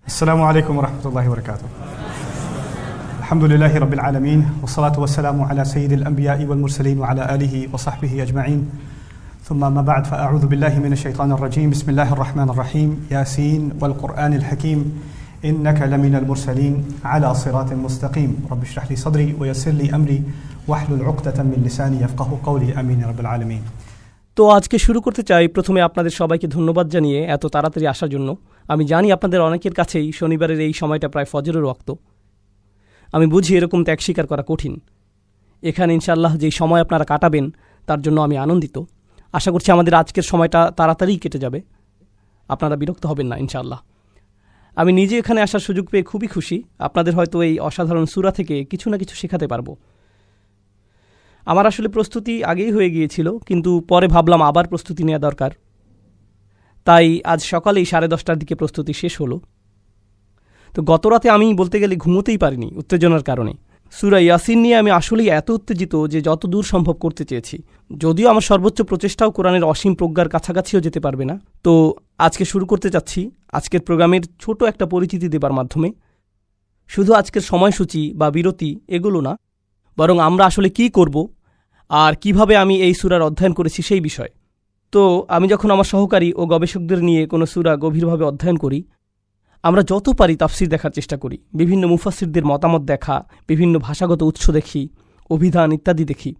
السلام عليكم ورحمة الله وبركاته. الحمد لله رب العالمين والصلاة والسلام على سيد الأنبياء والمرسلين وعلى آله وصحبه أجمعين. ثم ما بعد فأعوذ بالله من الشيطان الرجيم. بسم الله الرحمن الرحيم. ياسين والقرآن الحكيم إنك لمن المرسلين على صراط مستقيم. رب اشرح لي صدري ويسر لي أمري واحلل عقدة من لساني يفقهوا قولي. آمين يا رب العالمين. তো আজকে শুরু করতে চাই প্রথমে আপনাদের সবাইকে ধন্যবাদ জানিয়ে এত তাড়াতাড়ি আসার জন্য। আমি জানি আপনাদের অনেকের কাছেই শনিবারের এই সময়টা প্রায় ফজরের ওয়াক্ত। আমি বুঝি এরকম ত্যাগ স্বীকার করা কঠিন। এখানে ইনশাআল্লাহ যেই সময় আপনারা কাটাবেন তার জন্য আমি আনন্দিত। আশা করছি আমাদের আজকের সময়টা তাড়াতাড়ি কেটে যাবে, আপনারা বিরক্ত হবেন না ইনশাআল্লাহ। আমি নিজে এখানে আসার সুযোগ পেয়ে খুবই খুশি। আপনাদের হয়তো এই অসাধারণ সূরা থেকে কিছু না কিছু শেখাতে পারবো। আমার আসলে প্রস্তুতি আগেই হয়ে গিয়েছিল, কিন্তু পরে ভাবলাম আবার প্রস্তুতি নেওয়া দরকার। তাই আজ সকালেই 10:30টার দিকে প্রস্তুতি শেষ হলো। তো গত রাতে আমি বলতে গেলে ঘুমোতেই পারিনি উত্তেজনার কারণে। সূরা ইয়াসিন নিয়ে আমি আসলেই এত উত্তেজিত যে যত দূর সম্ভব করতে চেয়েছি। যদিও আমার সর্বোচ্চ প্রচেষ্টাও কোরআনের অসীম প্রজ্ঞার কাছাকাছিও যেতে পারবে না। তো আজকে শুরু করতে চাচ্ছি আজকের প্রোগ্রামের ছোট একটা পরিচিতি দেবার মাধ্যমে। শুধু আজকের সময়সূচি বা বিরতি এগুলো না, বরং আমরা আসলে কি করব আর কিভাবে আমি এই সূরার অধ্যয়ন করেছি সেই বিষয়। তো আমি যখন আমার সহকারী ও গবেষকদের নিয়ে কোনো সূরা গভীরভাবে অধ্যয়ন করি, আমরা যত পারি তাফসির দেখার চেষ্টা করি, বিভিন্ন মুফাসসিরদের মতামত দেখা, বিভিন্ন ভাষাগত উৎস দেখি, অভিধান ইত্যাদি দেখি।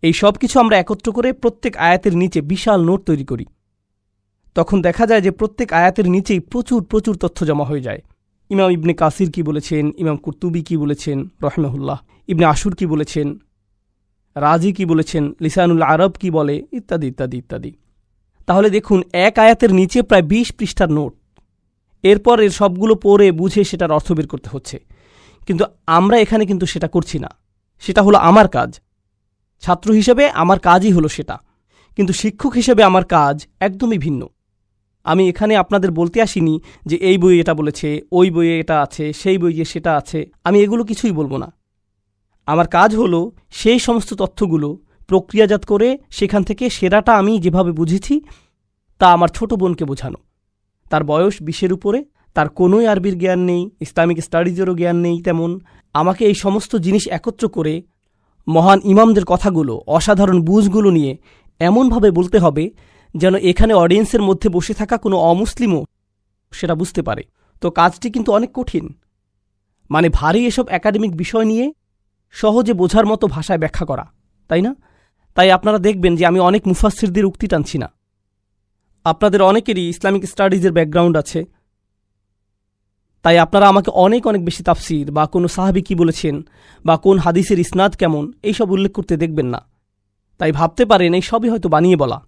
এই সব কিছু আমরা একত্র করে প্রত্যেক আয়াতের নিচে বিশাল নোট তৈরি করি। তখন দেখা যায় যে প্রত্যেক আয়াতের নিচেই প্রচুর প্রচুর তথ্য জমা হয়ে যায়। ইমাম ইবনে কাসির কি বলেছেন, ইমাম কুরতুবী কি বলেছেন রহমাহুল্লাহ, ইবনে আশুর কি বলেছেন, রাজি কি বলেছেন, লিসানুল আরব কি বলে, ইত্যাদি ইত্যাদি ইত্যাদি। তাহলে দেখুন, এক আয়াতের নিচে প্রায় 20 পৃষ্ঠার নোট। এরপর এর সবগুলো পড়ে বুঝে সেটার অর্থ বের করতে হচ্ছে। কিন্তু আমরা এখানে কিন্তু সেটা করছি না। সেটা হলো আমার কাজ। ছাত্র হিসেবে আমার কাজই হলো সেটা, কিন্তু শিক্ষক হিসেবে আমার কাজ একদমই ভিন্ন। আমি এখানে আপনাদের বলতে আসিনি যে এই বইয়ে এটা বলেছে, ওই বইয়ে এটা আছে, সেই বইয়ে সেটা আছে। আমি এগুলো কিছুই বলবো না। আমার কাজ হলো সেই সমস্ত তথ্যগুলো প্রক্রিয়াজাত করে সেখান থেকে সেরাটা আমি যেভাবে বুঝেছি তা আমার ছোট বোনকে বোঝানো। তার বয়স 20-এর উপরে, তার কোনোই আরবির জ্ঞান নেই, ইসলামিক স্টাডিজেরও জ্ঞান নেই তেমন। আমাকে এই সমস্ত জিনিস একত্র করে মহান ইমামদের কথাগুলো, অসাধারণ বুঝগুলো নিয়ে এমনভাবে বলতে হবে যেন এখানে অডিয়েন্সের মধ্যে বসে থাকা কোনো অমুসলিমও সেটা বুঝতে পারে। তো কাজটি কিন্তু অনেক কঠিন। মানে ভারী এসব একাডেমিক বিষয় নিয়ে সহজে বোঝার মতো ভাষায় ব্যাখ্যা করা, তাই না? তাই আপনারা দেখবেন যে আমি অনেক মুফাসসিরদের উক্তি টানছি না। আপনাদের অনেকেরই ইসলামিক স্টাডিজের ব্যাকগ্রাউন্ড আছে, তাই আপনারা আমাকে অনেক অনেক বেশি তাফসির বা কোনো সাহাবী কি বলেছেন বা কোন হাদিসের ইসনাদ কেমন এইসব উল্লেখ করতে দেখবেন না। তাই ভাবতে পারেন এই সবই হয়তো বানিয়ে বলা,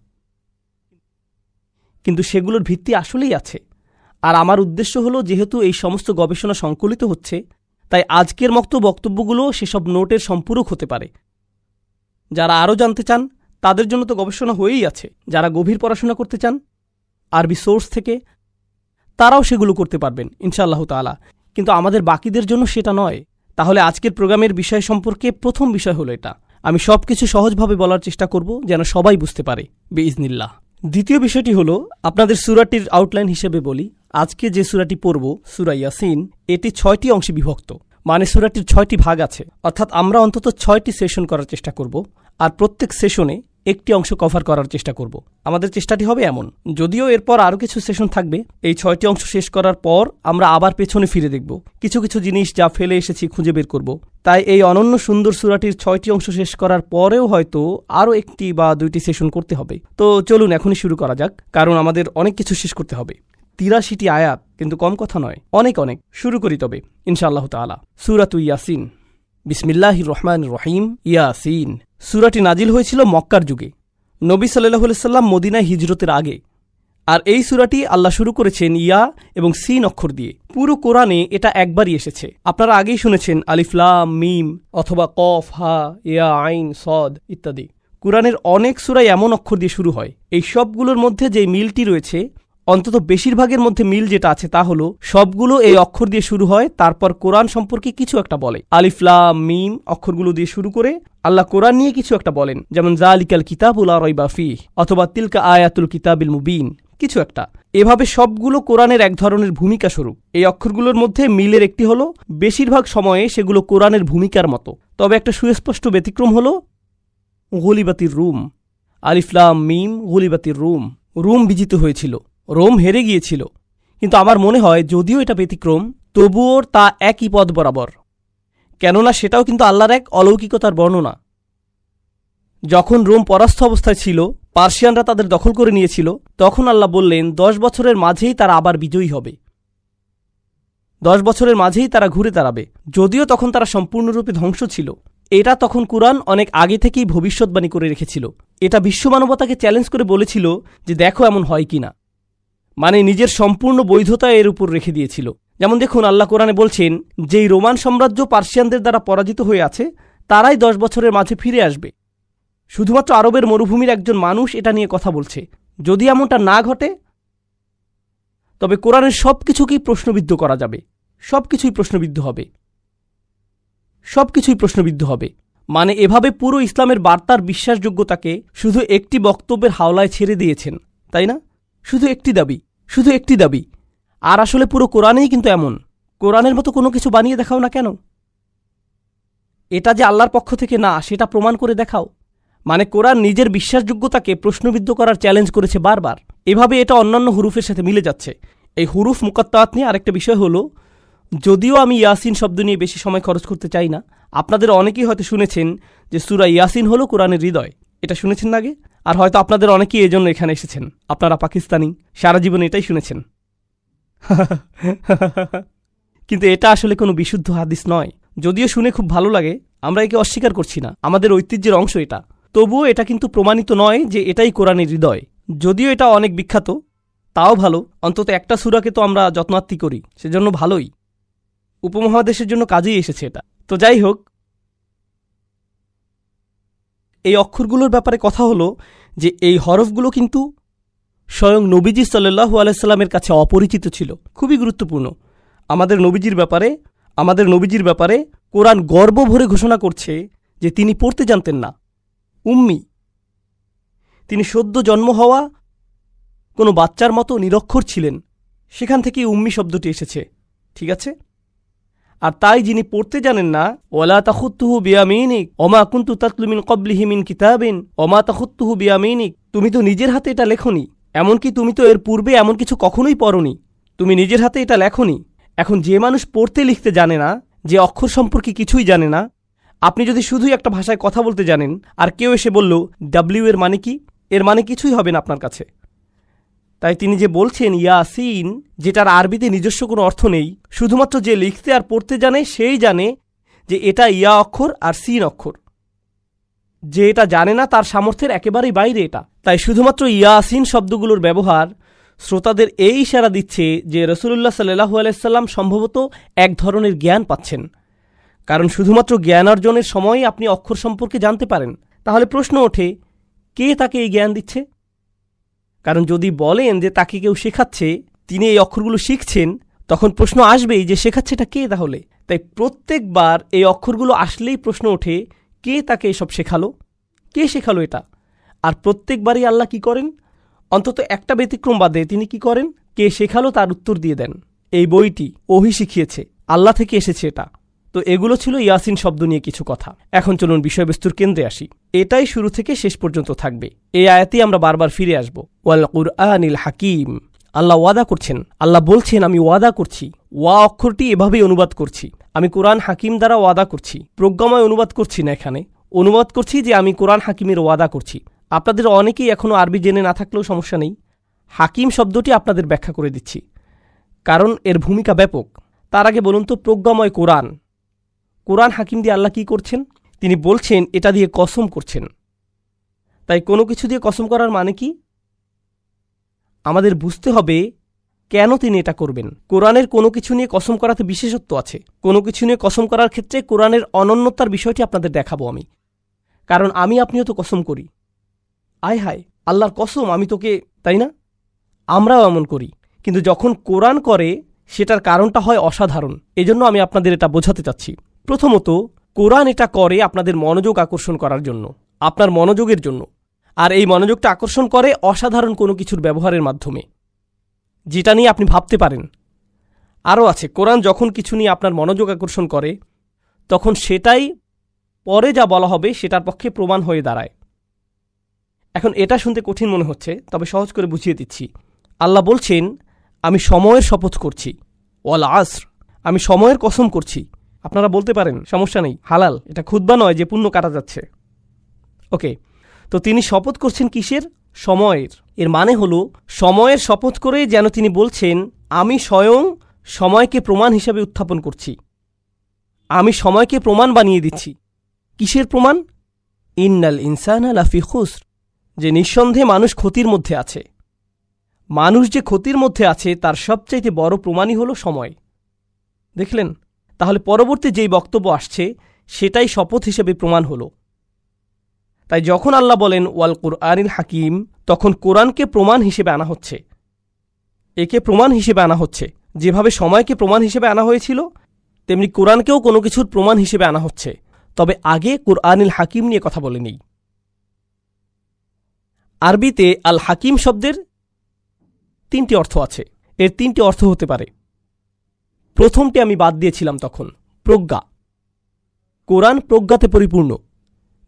কিন্তু সেগুলোর ভিত্তি আসলেই আছে। আর আমার উদ্দেশ্য হলো, যেহেতু এই সমস্ত গবেষণা সংকলিত হচ্ছে, তাই আজকের বক্তব্যগুলো সেসব নোটের সম্পূরক হতে পারে। যারা আরও জানতে চান তাদের জন্য তো গবেষণা হয়েই আছে। যারা গভীর পড়াশোনা করতে চান আরবি সোর্স থেকে, তারাও সেগুলো করতে পারবেন ইনশাআল্লাহ তাআলা। কিন্তু আমাদের বাকিদের জন্য সেটা নয়। তাহলে আজকের প্রোগ্রামের বিষয় সম্পর্কে প্রথম বিষয় হলো এটা। আমি সব কিছু সহজভাবে বলার চেষ্টা করব যেন সবাই বুঝতে পারে বিইজনিল্লাহ। দ্বিতীয় বিষয়টি হলো, আপনাদের সূরাটির আউটলাইন হিসেবে বলি। আজকে যে সূরাটি পড়ব, সূরা ইয়াসিন, এটি 6টি অংশে বিভক্ত। মানে সূরাটির 6টি ভাগ আছে। অর্থাৎ আমরা অন্তত 6টি সেশন করার চেষ্টা করব, আর প্রত্যেক সেশনে একটি অংশ কভার করার চেষ্টা করব। আমাদের চেষ্টাটি হবে এমন। যদিও এরপর আরও কিছু সেশন থাকবে। এই 6টি অংশ শেষ করার পর আমরা আবার পেছনে ফিরে দেখব, কিছু কিছু জিনিস যা ফেলে এসেছি খুঁজে বের করব। তাই এই অনন্য সুন্দর সূরাটির 6টি অংশ শেষ করার পরেও হয়তো আরও 1টি বা 2টি সেশন করতে হবে। তো চলুন এখনই শুরু করা যাক, কারণ আমাদের অনেক কিছু শেষ করতে হবে। 83টি আয়াত, কিন্তু কম কথা নয়, অনেক অনেক। শুরু করি তবে ইনশাআল্লাহ তাআলা। সূরাতু ইয়াসিন। বিসমিল্লাহির রহমানির রহিম। ইয়াসিন। সূরাটি নাজিল হয়েছিল মক্কার যুগে, নবী সাল্লাল্লাহু আলাইহি সাল্লাম মদিনায় হিজরতের আগে। আর এই সূরাটি আল্লাহ শুরু করেছেন ইয়া এবং সিন অক্ষর দিয়ে। পুরো কোরআনে এটা একবারই এসেছে। আপনারা আগেই শুনেছেন আলিফ লাম মিম অথবা কফ হা ইয়া আইন সদ ইত্যাদি। কোরআনের অনেক সূরাই এমন অক্ষর দিয়ে শুরু হয়। এই সবগুলোর মধ্যে যে মিলটি রয়েছে, অন্তত বেশিরভাগের মধ্যে মিল যেটা আছে তা হলো সবগুলো এই অক্ষর দিয়ে শুরু হয়, তারপর কোরআন সম্পর্কে কিছু একটা বলে। আলিফ লাম মিম অক্ষরগুলো দিয়ে শুরু করে আল্লাহ কোরআন নিয়ে কিছু একটা বলেন, যেমন যালিকাল কিতাবু লা রাইবা ফীহ অথবা তিলকা আয়াতুল কিতাবিল মুবিন। কিছু একটা। এভাবে সবগুলো কোরআনের এক ধরনের ভূমিকা স্বরূপ। এই অক্ষরগুলোর মধ্যে মিলের একটি হলো বেশিরভাগ সময়ে সেগুলো কোরআনের ভূমিকার মতো। তবে একটা সুস্পষ্ট ব্যতিক্রম হলো গুলিবাতির রুম। আলিফ লাম মিম গুলিবাতির রুম। রুম বিজিত হয়েছিল, রোম হেরে গিয়েছিল। কিন্তু আমার মনে হয় যদিও এটা ব্যতিক্রম, তবুও তা একই পথ বরাবর, কেননা সেটাও কিন্তু আল্লাহর এক অলৌকিকতার বর্ণনা। যখন রোম পরাস্ত অবস্থায় ছিল, পার্সিয়ানরা তাদের দখল করে নিয়েছিল, তখন আল্লাহ বললেন 10 বছরের মাঝেই তারা আবার বিজয়ী হবে, 10 বছরের মাঝেই তারা ঘুরে দাঁড়াবে। যদিও তখন তারা সম্পূর্ণরূপে ধ্বংস ছিল। এটা তখন কুরআন অনেক আগে থেকেই ভবিষ্যৎবাণী করে রেখেছিল। এটা বিশ্বমানবতাকে চ্যালেঞ্জ করে বলেছিল যে দেখো এমন হয় কিনা, মানে নিজের সম্পূর্ণ বৈধতা এর উপর রেখে দিয়েছিল। যেমন দেখুন, আল্লাহ কোরআনে বলছেন যেই রোমান সাম্রাজ্য পার্সিয়ানদের দ্বারা পরাজিত হয়ে আছে তারাই 10 বছরের মাঝে ফিরে আসবে। শুধুমাত্র আরবের মরুভূমির একজন মানুষ এটা নিয়ে কথা বলছে। যদি এমনটা না ঘটে তবে কোরআনের সব কিছুকেই প্রশ্নবিদ্ধ করা যাবে, সবকিছুই প্রশ্নবিদ্ধ হবে, সবকিছুই প্রশ্নবিদ্ধ হবে। মানে এভাবে পুরো ইসলামের বার্তার বিশ্বাসযোগ্যতাকে শুধু একটি বক্তব্যের হাওলায় ছেড়ে দিয়েছেন, তাই না? শুধু একটি দাবি, শুধু একটি দাবি। আর আসলে পুরো কোরআনেই কিন্তু এমন। কোরআনের মতো কোনো কিছু বানিয়ে দেখাও না কেন, এটা যে আল্লাহর পক্ষ থেকে না সেটা প্রমাণ করে দেখাও। মানে কোরআন নিজের বিশ্বাসযোগ্যতাকে প্রশ্নবিদ্ধ করার চ্যালেঞ্জ করেছে বারবার। এভাবে এটা অন্যান্য হুরুফের সাথে মিলে যাচ্ছে। এই হুরুফ মুকাত্তাআত নিয়ে আরেকটা বিষয় হলো, যদিও আমি ইয়াসিন শব্দ নিয়ে বেশি সময় খরচ করতে চাই না, আপনাদের অনেকেই হয়তো শুনেছেন যে সূরা ইয়াসিন হলো কোরআনের হৃদয়। এটা শুনেছেন না আগে? আর হয়তো আপনাদের অনেকেই এজন্য এখানে এসেছেন, আপনারা পাকিস্তানি, সারা জীবন এটাই শুনেছেন। কিন্তু এটা আসলে কোনো বিশুদ্ধ হাদিস নয়। যদিও শুনে খুব ভালো লাগে, আমরা একে অস্বীকার করছি না, আমাদের ঐতিহ্যের অংশ এটা। তবুও এটা কিন্তু প্রমাণিত নয় যে এটাই কোরআনের হৃদয়। যদিও এটা অনেক বিখ্যাত, তাও ভালো, অন্তত একটা সূরাকে তো আমরা যত্নার্থী করি, সেজন্য ভালোই। উপমহাদেশের জন্য কাজেই এসেছে এটা। তো যাই হোক, এই অক্ষরগুলোর ব্যাপারে কথা হলো যে এই হরফগুলো কিন্তু স্বয়ং নবীজি সাল্লাল্লাহু আলাইহি সাল্লামের কাছে অপরিচিত ছিল। খুবই গুরুত্বপূর্ণ। আমাদের নবীজির ব্যাপারে কোরআন গর্ব ভরে ঘোষণা করছে যে তিনি পড়তে জানতেন না, উম্মি। তিনি সদ্য জন্ম হওয়া কোনো বাচ্চার মতো নিরক্ষর ছিলেন। সেখান থেকেই উম্মি শব্দটি এসেছে, ঠিক আছে? আর তাই যিনি পড়তে জানেন না, ওয়ালা তাখুত্তুহু বিয়ামিনিক ওমা কুনতু তাতলু মিন ক্বাবলিহি মিন কিতাবিন ওমা তাখুত্তুহু বিয়ামিনিক, তুমি তো নিজের হাতে এটা লেখনি, এমনকি তুমি তো এর পূর্বে এমন কিছু কখনোই পড়নি, তুমি নিজের হাতে এটা লেখনি। এখন যে মানুষ পড়তে লিখতে জানে না, যে অক্ষর সম্পর্কে কিছুই জানে না, আপনি যদি শুধুই একটা ভাষায় কথা বলতে জানেন আর কেউ এসে বলল ডাব্লিউ এর মানে কি, এর মানে কিছুই হবে না আপনার কাছে। তাই তিনি যে বলছেন ইয়াসিন, যেটার আরবিতে নিজস্ব কোনো অর্থ নেই, শুধুমাত্র যে লিখতে আর পড়তে জানে সেই জানে যে এটা ইয়া অক্ষর আর সিন অক্ষর। যে এটা জানে না তার সামর্থ্যের একেবারেই বাইরে এটা। তাই শুধুমাত্র ইয়াসিন শব্দগুলোর ব্যবহার শ্রোতাদের এই ইশারা দিচ্ছে যে রাসূলুল্লাহ সাল্লাল্লাহু আলাইহি সাল্লাম সম্ভবত এক ধরনের জ্ঞান পাচ্ছেন। কারণ শুধুমাত্র জ্ঞান অর্জনের সময়ই আপনি অক্ষর সম্পর্কে জানতে পারেন। তাহলে প্রশ্ন ওঠে, কে তাকে এই জ্ঞান দিচ্ছে? কারণ যদি বলেন যে তাকে কেউ শেখাচ্ছে, তিনি এই অক্ষরগুলো শিখছেন, তখন প্রশ্ন আসবেই যে শেখাচ্ছেটা কে তাহলে? তাই প্রত্যেকবার এই অক্ষরগুলো আসলেই প্রশ্ন ওঠে, কে তাকে এসব শেখালো, কে শেখালো এটা? আর প্রত্যেকবারই আল্লাহ কি করেন? অন্তত একটা ব্যতিক্রম বাদে তিনি কি করেন? কে শেখালো তার উত্তর দিয়ে দেন। এই বইটি ওহী শিখিয়েছে, আল্লাহ থেকে এসেছে এটা। তো এগুলো ছিল ইয়াসিন শব্দ নিয়ে কিছু কথা। এখন চলুন বিষয়বস্তুর কেন্দ্রে আসি। এটাই শুরু থেকে শেষ পর্যন্ত থাকবে। এই আয়াতেই আমরা বারবার ফিরে আসব। ওয়াল কুরআনিল হাকিম, আল্লাহ ওয়াদা করছেন, আল্লাহ বলছেন আমি ওয়াদা করছি। ওয়া অক্ষরটি এভাবেই অনুবাদ করছি, আমি কোরআন হাকিম দ্বারা ওয়াদা করছি। প্রজ্ঞাময় অনুবাদ করছি না, এখানে অনুবাদ করছি যে আমি কোরআন হাকিমের ওয়াদা করছি। আপনাদের অনেকেই এখনও আরবি জেনে না থাকলেও সমস্যা নেই, হাকিম শব্দটি আপনাদের ব্যাখ্যা করে দিচ্ছি, কারণ এর ভূমিকা ব্যাপক। তার আগে বলুন তো, প্রজ্ঞাময় কোরআন, কোরআন হাকিম দিয়ে আল্লাহ কি করছেন? তিনি বলছেন এটা দিয়ে কসম করছেন। তাই কোনো কিছু দিয়ে কসম করার মানে কি? আমাদের বুঝতে হবে কেন তিনি এটা করবেন। কোরআনের কোনো কিছু নিয়ে কসম করাতে বিশেষত্ব আছে। কোনো কিছু নিয়ে কসম করার ক্ষেত্রে কোরআনের অনন্যতার বিষয়টি আপনাদের দেখাবো আমি। কারণ আপনিও তো কসম করি, আয় হায় আল্লাহর কসম আমি তোকে, তাই না? আমরাও এমন করি। কিন্তু যখন কোরআন করে সেটার কারণটা হয় অসাধারণ। এজন্য আমি আপনাদের এটা বোঝাতে চাচ্ছি। প্রথমত, কোরআন এটা করে আপনাদের মনোযোগ আকর্ষণ করার জন্য, আপনার মনোযোগের জন্য। আর এই মনোযোগটা আকর্ষণ করে অসাধারণ কোনো কিছুর ব্যবহারের মাধ্যমে, যেটা নিয়ে আপনি ভাবতে পারেন। আরও আছে, কোরআন যখন কিছু নিয়ে আপনার মনোযোগ আকর্ষণ করে তখন সেটাই পরে যা বলা হবে সেটার পক্ষে প্রমাণ হয়ে দাঁড়ায়। এখন এটা শুনতে কঠিন মনে হচ্ছে, তবে সহজ করে বুঝিয়ে দিচ্ছি। আল্লাহ বলছেন, আমি সময়ের শপথ করছি, ওয়াল আসর, আমি সময়ের কসম করছি। আপনারা বলতে পারেন সমস্যা নেই, হালাল, এটা খুতবা নয় যে পুণ্য কাটা যাচ্ছে। ওকে, তো তিনি শপথ করছেন কিসের? সময়ের। এর মানে হলো সময়ের শপথ করে যেন তিনি বলছেন, আমি স্বয়ং সময়কে প্রমাণ হিসাবে উত্থাপন করছি, আমি সময়কে প্রমাণ বানিয়ে দিচ্ছি। কিসের প্রমাণ? ইন্নাল ইনসানা লাফি খুসর, যে নিঃসন্দেহে মানুষ ক্ষতির মধ্যে আছে। মানুষ যে ক্ষতির মধ্যে আছে তার সবচাইতে বড় প্রমাণই হলো সময়। দেখলেন? তাহলে পরবর্তী যেই বক্তব্য আসছে সেটাই শপথ হিসেবে প্রমাণ হলো। তাই যখন আল্লাহ বলেন ওয়াল কুরআনিল হাকিম, তখন কোরআনকে প্রমাণ হিসেবে আনা হচ্ছে। একে প্রমাণ হিসেবে আনা হচ্ছে। যেভাবে সময়কে প্রমাণ হিসেবে আনা হয়েছিল, তেমনি কোরআনকেও কোনো কিছুর প্রমাণ হিসেবে আনা হচ্ছে। তবে আগে কুরআনিল হাকিম নিয়ে কথা বলে নেই। আরবিতে আল হাকিম শব্দের 3টি অর্থ আছে। এর 3টি অর্থ হতে পারে। প্রথমটি আমি বাদ দিয়েছিলাম তখন, প্রজ্ঞা। কোরআন প্রজ্ঞাতে পরিপূর্ণ।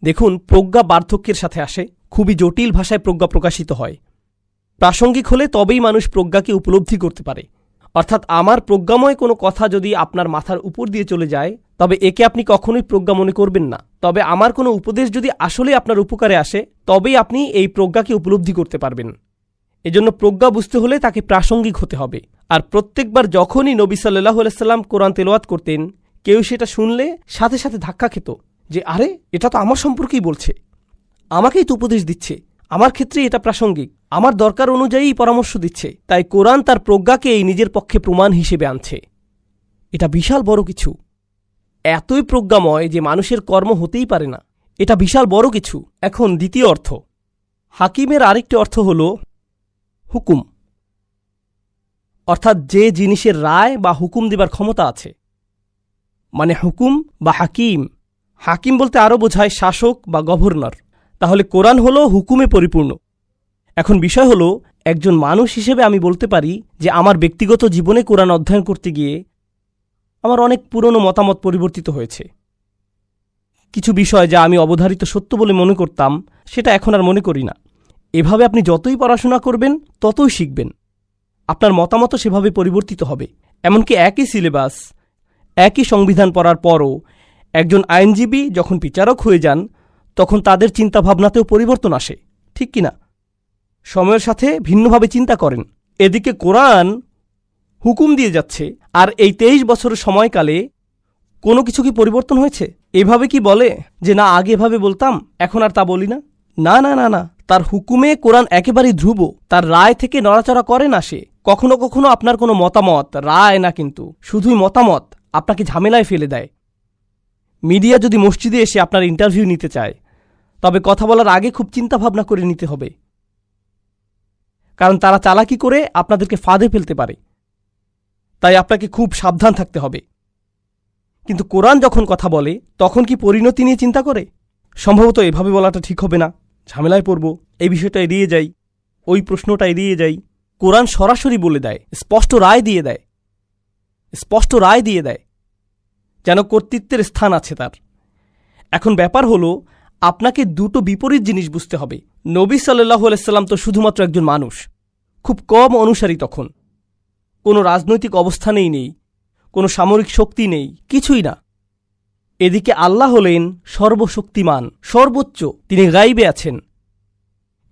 দেখুন, প্রজ্ঞা বার্ধক্যের সাথে আসে, খুবই জটিল ভাষায় প্রজ্ঞা প্রকাশিত হয়। প্রাসঙ্গিক হলে তবেই মানুষ প্রজ্ঞাকে উপলব্ধি করতে পারে। অর্থাৎ আমার প্রজ্ঞাময় কোনো কথা যদি আপনার মাথার উপর দিয়ে চলে যায়, তবে একে আপনি কখনোই প্রজ্ঞা মনে করবেন না। তবে আমার কোনো উপদেশ যদি আসলে আপনার উপকারে আসে, তবেই আপনি এই প্রজ্ঞাকে উপলব্ধি করতে পারবেন। এজন্য প্রজ্ঞা বুঝতে হলে তাকে প্রাসঙ্গিক হতে হবে। আর প্রত্যেকবার যখনই নবী সাল্লাল্লাহু আলাইহি সাল্লাম কোরআন তেলাওয়াত করতেন, কেউ সেটা শুনলে সাথে সাথে ধাক্কা খেত যে, আরে, এটা তো আমার সম্পর্কেই বলছে, আমাকেই তো উপদেশ দিচ্ছে, আমার ক্ষেত্রে এটা প্রাসঙ্গিক, আমার দরকার অনুযায়ী পরামর্শ দিচ্ছে। তাই কোরআন তার প্রজ্ঞাকে এই নিজের পক্ষে প্রমাণ হিসেবে আনছে। এটা বিশাল বড় কিছু, এতই প্রজ্ঞাময় যে মানুষের কর্ম হতেই পারে না। এটা বিশাল বড় কিছু। এখন দ্বিতীয় অর্থ, হাকিমের আরেকটি অর্থ হল হুকুম, অর্থাৎ যে জিনিসের রায় বা হুকুম দেবার ক্ষমতা আছে, মানে হুকুম বা হাকিম। হাকিম বলতে আরও বোঝায় শাসক বা গভর্নর। তাহলে কোরআন হলো হুকুমে পরিপূর্ণ। এখন বিষয় হলো, একজন মানুষ হিসেবে আমি বলতে পারি যে আমার ব্যক্তিগত জীবনে কোরআন অধ্যয়ন করতে গিয়ে আমার অনেক পুরনো মতামত পরিবর্তিত হয়েছে। কিছু বিষয় যা আমি অবধারিত সত্য বলে মনে করতাম, সেটা এখন আর মনে করি না। এভাবে আপনি যতই পড়াশোনা করবেন ততই শিখবেন, আপনার মতামত সেভাবে পরিবর্তিত হবে। এমনকি একই সিলেবাস, একই সংবিধান পড়ার পরও একজন আইনজীবী যখন বিচারক হয়ে যান, তখন তাদের চিন্তাভাবনাতেও পরিবর্তন আসে, ঠিক কিনা? সময়ের সাথে ভিন্নভাবে চিন্তা করেন। এদিকে কোরআন হুকুম দিয়ে যাচ্ছে, আর এই 23 বছরের সময়কালে কোনো কিছু কি পরিবর্তন হয়েছে? এভাবে কি বলে যে না, আগে এভাবে বলতাম, এখন আর তা বলি না? না না না না, তার হুকুমে কোরআন একেবারেই ধ্রুব। তার রায় থেকে নড়াচড়া করে না সে। কখনো কখনো আপনার কোনো মতামত, রায় না কিন্তু শুধুই মতামত, আপনাকে ঝামেলায় ফেলে দেয়। মিডিয়া যদি মসজিদে এসে আপনার ইন্টারভিউ নিতে চায়, তবে কথা বলার আগে খুব চিন্তাভাবনা করে নিতে হবে, কারণ তারা চালাকি করে আপনাদেরকে ফাঁদে ফেলতে পারে। তাই আপনাকে খুব সাবধান থাকতে হবে। কিন্তু কোরআন যখন কথা বলে, তখন কি পরিণতি নিয়ে চিন্তা করে? সম্ভবত এভাবে বলাটা ঠিক হবে না, ঝামেলায় পড়ব, এই বিষয়টা এড়িয়ে যাই, ওই প্রশ্নটা এড়িয়ে যাই। কোরআন সরাসরি বলে দেয়, স্পষ্ট রায় দিয়ে দেয়, স্পষ্ট রায় দিয়ে দেয়, যেন কর্তৃত্বের স্থান আছে তার। এখন ব্যাপার হলো, আপনাকে দুটো বিপরীত জিনিস বুঝতে হবে। নবী সাল্লাল্লাহু আলাইহি সাল্লাম তো শুধুমাত্র একজন মানুষ, খুব কম অনুসারী তখন, কোনো রাজনৈতিক অবস্থানেই নেই, কোনো সামরিক শক্তি নেই, কিছুই না। এদিকে আল্লাহ হলেন সর্বশক্তিমান, সর্বোচ্চ, তিনি গাইবে আছেন।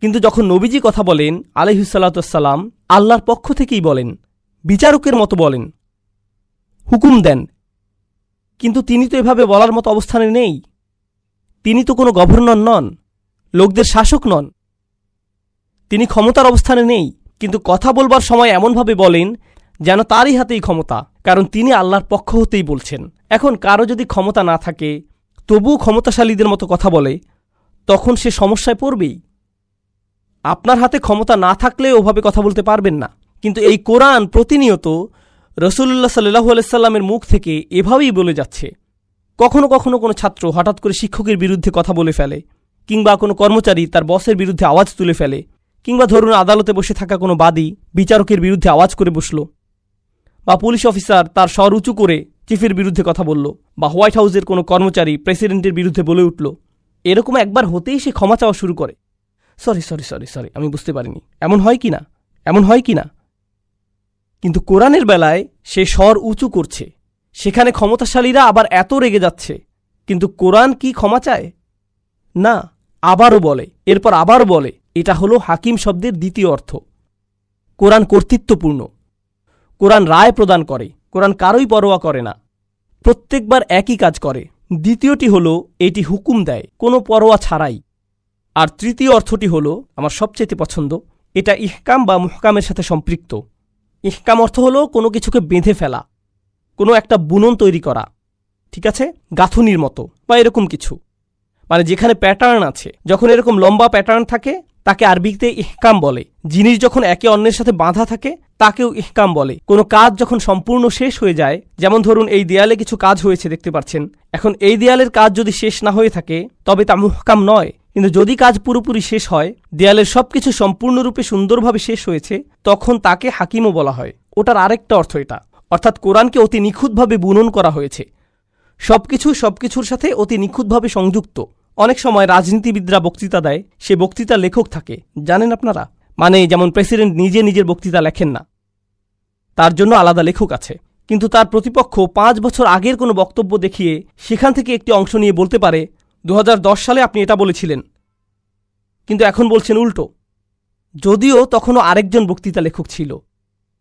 কিন্তু যখন নবীজি কথা বলেন আলাইহিস সালাতু ওয়াস সালাম, আল্লাহর পক্ষ থেকেই বলেন, বিচারকের মতো বলেন, হুকুম দেন। কিন্তু তিনি তো এভাবে বলার মতো অবস্থানে নেই। তিনি তো কোনো গভর্নর নন, লোকদের শাসক নন, তিনি ক্ষমতার অবস্থানে নেই। কিন্তু কথা বলবার সময় এমনভাবে বলেন যেন তারই হাতেই ক্ষমতা, কারণ তিনি আল্লাহর পক্ষ হতেই বলছেন। এখন কারো যদি ক্ষমতা না থাকে, তবুও ক্ষমতাশালীদের মতো কথা বলে, তখন সে সমস্যায় পড়বেই। আপনার হাতে ক্ষমতা না থাকলে ওভাবে কথা বলতে পারবেন না। কিন্তু এই কোরআন প্রতিনিয়ত রাসূলুল্লাহ সাল্লাল্লাহু আলাইহি সাল্লামের মুখ থেকে এভাবেই বলে যাচ্ছে। কখনো কখনো কোনো ছাত্র হঠাৎ করে শিক্ষকের বিরুদ্ধে কথা বলে ফেলে, কিংবা কোনো কর্মচারী তার বসের বিরুদ্ধে আওয়াজ তুলে ফেলে, কিংবা ধরুন আদালতে বসে থাকা কোনো বাদী বিচারকের বিরুদ্ধে আওয়াজ করে বসল, বা পুলিশ অফিসার তার স্বর উঁচু করে চিফের বিরুদ্ধে কথা বলল, বা হোয়াইট হাউসের কোনো কর্মচারী প্রেসিডেন্টের বিরুদ্ধে বলে উঠল, এরকম একবার হতেই সে ক্ষমা চাওয়া শুরু করে, সরি সরি সরি সরি আমি বুঝতে পারিনি, এমন হয় কি না, এমন হয় কি না। কিন্তু কোরআনের বেলায় সে স্বর উঁচু করছে, সেখানে ক্ষমতাশালীরা আবার এত রেগে যাচ্ছে, কিন্তু কোরআন কি ক্ষমা চায় না, আবারও বলে, এরপর আবার বলে। এটা হলো হাকিম শব্দের দ্বিতীয় অর্থ। কোরআন কর্তৃত্বপূর্ণ, কোরআন রায় প্রদান করে, কোরআন কারোই পরোয়া করে না, প্রত্যেকবার একই কাজ করে। দ্বিতীয়টি হলো এটি হুকুম দেয় কোনো পরোয়া ছাড়াই। আর তৃতীয় অর্থটি হলো আমার সবচেয়ে পছন্দ, এটা ইহকাম বা মুহকামের সাথে সম্পৃক্ত। ইহকাম অর্থ হলো কোনো কিছুকে বেঁধে ফেলা, কোনো একটা বুনন তৈরি করা, ঠিক আছে, গাঁথুনির মতো বা এরকম কিছু, মানে যেখানে প্যাটার্ন আছে। যখন এরকম লম্বা প্যাটার্ন থাকে তাকে আরবিতে ইহকাম বলে। জিনিস যখন একে অন্যের সাথে বাঁধা থাকে তাকেও ইহকাম বলে। কোনো কাজ যখন সম্পূর্ণ শেষ হয়ে যায়, যেমন ধরুন এই দেয়ালে কিছু কাজ হয়েছে দেখতে পাচ্ছেন, এখন এই দেয়ালের কাজ যদি শেষ না হয়ে থাকে তবে তা মুহকাম নয়। কিন্তু যদি কাজ পুরোপুরি শেষ হয়, দেয়ালের সবকিছু সম্পূর্ণরূপে সুন্দরভাবে শেষ হয়েছে, তখন তাকে হাকিমও বলা হয়। ওটার আরেকটা অর্থ এটা, অর্থাৎ কোরআনকে অতি নিখুঁতভাবে বুনন করা হয়েছে, সবকিছুর সাথে অতি নিখুঁতভাবে সংযুক্ত। অনেক সময় রাজনীতিবিদরা বক্তৃতা দেয়, সে বক্তৃতার লেখক থাকে, জানেন আপনারা, মানে যেমন প্রেসিডেন্ট নিজে নিজের বক্তৃতা লেখেন না, তার জন্য আলাদা লেখক আছে, কিন্তু তার প্রতিপক্ষ 5 বছর আগের কোনো বক্তব্য দেখিয়ে সেখান থেকে একটি অংশ নিয়ে বলতে পারে 2010 সালে আপনি এটা বলেছিলেন, কিন্তু এখন বলছেন উল্টো, যদিও তখনও আরেকজন বক্তৃতা লেখক ছিল,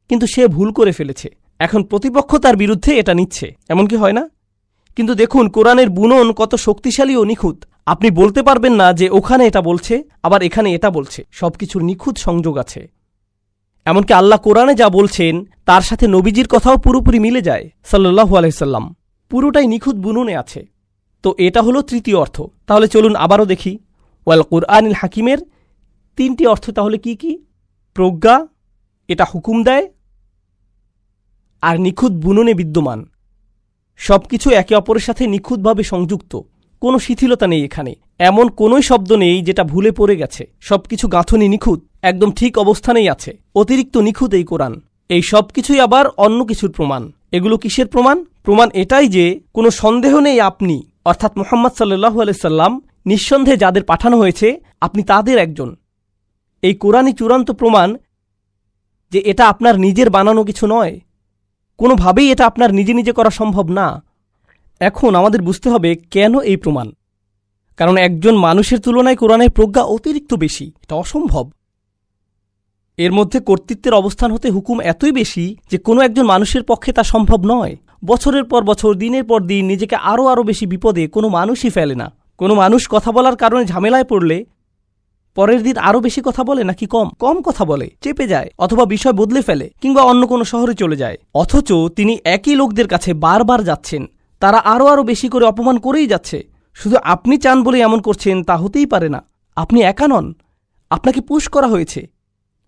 কিন্তু সে ভুল করে ফেলেছে, এখন প্রতিপক্ষ তার বিরুদ্ধে এটা নিচ্ছে, এমন কি হয় না? কিন্তু দেখুন কোরআনের বুনন কত শক্তিশালী ও নিখুঁত। আপনি বলতে পারবেন না যে ওখানে এটা বলছে আবার এখানে এটা বলছে, সবকিছুর নিখুঁত সংযোগ আছে। এমনকি আল্লাহ কোরআনে যা বলছেন তার সাথে নবীজির কথাও পুরোপুরি মিলে যায়, সাল্লাল্লাহু আলাইহি সাল্লাম, পুরোটাই নিখুঁত বুননে আছে। তো এটা হলো তৃতীয় অর্থ। তাহলে চলুন আবারও দেখি ওয়াল কুরআনিল হাকিমের 3টি অর্থ তাহলে কি কি? প্রজ্ঞা, এটা হুকুম দেয়, আর নিখুঁত বুননে বিদ্যমান। সবকিছু একে অপরের সাথে নিখুঁতভাবে সংযুক্ত, কোনো শিথিলতা নেই এখানে, এমন কোনোই শব্দ নেই যেটা ভুলে পড়ে গেছে, সবকিছু গাঁথনি নিখুঁত, একদম ঠিক অবস্থানেই আছে, অতিরিক্ত নিখুঁত এই কোরআন। এই সব কিছুই আবার অন্য কিছুর প্রমাণ। এগুলো কিসের প্রমাণ? প্রমাণ এটাই যে কোনো সন্দেহ নেই আপনি, অর্থাৎ মুহাম্মদ সাল্লাল্লাহু আলাইহি সাল্লাম, নিঃসন্দেহে যাদের পাঠানো হয়েছে আপনি তাদের একজন। এই কোরআনই চূড়ান্ত প্রমাণ যে এটা আপনার নিজের বানানো কিছু নয়, কোনোভাবেই এটা আপনার নিজে নিজে করা সম্ভব না। এখন আমাদের বুঝতে হবে কেন এই প্রমাণ। কারণ একজন মানুষের তুলনায় কোরআনের প্রজ্ঞা অতিরিক্ত বেশি, এটা অসম্ভব। এর মধ্যে কর্তৃত্বের অবস্থান হতে হুকুম এতই বেশি যে কোনো একজন মানুষের পক্ষে তা সম্ভব নয়। বছরের পর বছর, দিনের পর দিন নিজেকে আরও বেশি বিপদে কোনো মানুষই ফেলে না। কোনো মানুষ কথা বলার কারণে ঝামেলায় পড়লে পরের দিন আরও বেশি কথা বলে নাকি কম কথা বলে, চেপে যায়, অথবা বিষয় বদলে ফেলে, কিংবা অন্য কোনো শহরে চলে যায়। অথচ তিনি একই লোকদের কাছে বারবার যাচ্ছেন, তারা আরও বেশি করে অপমান করেই যাচ্ছে। শুধু আপনি চান বলে এমন করছেন তা হতেই পারে না। আপনি একা নন, আপনাকে পুশ করা হয়েছে,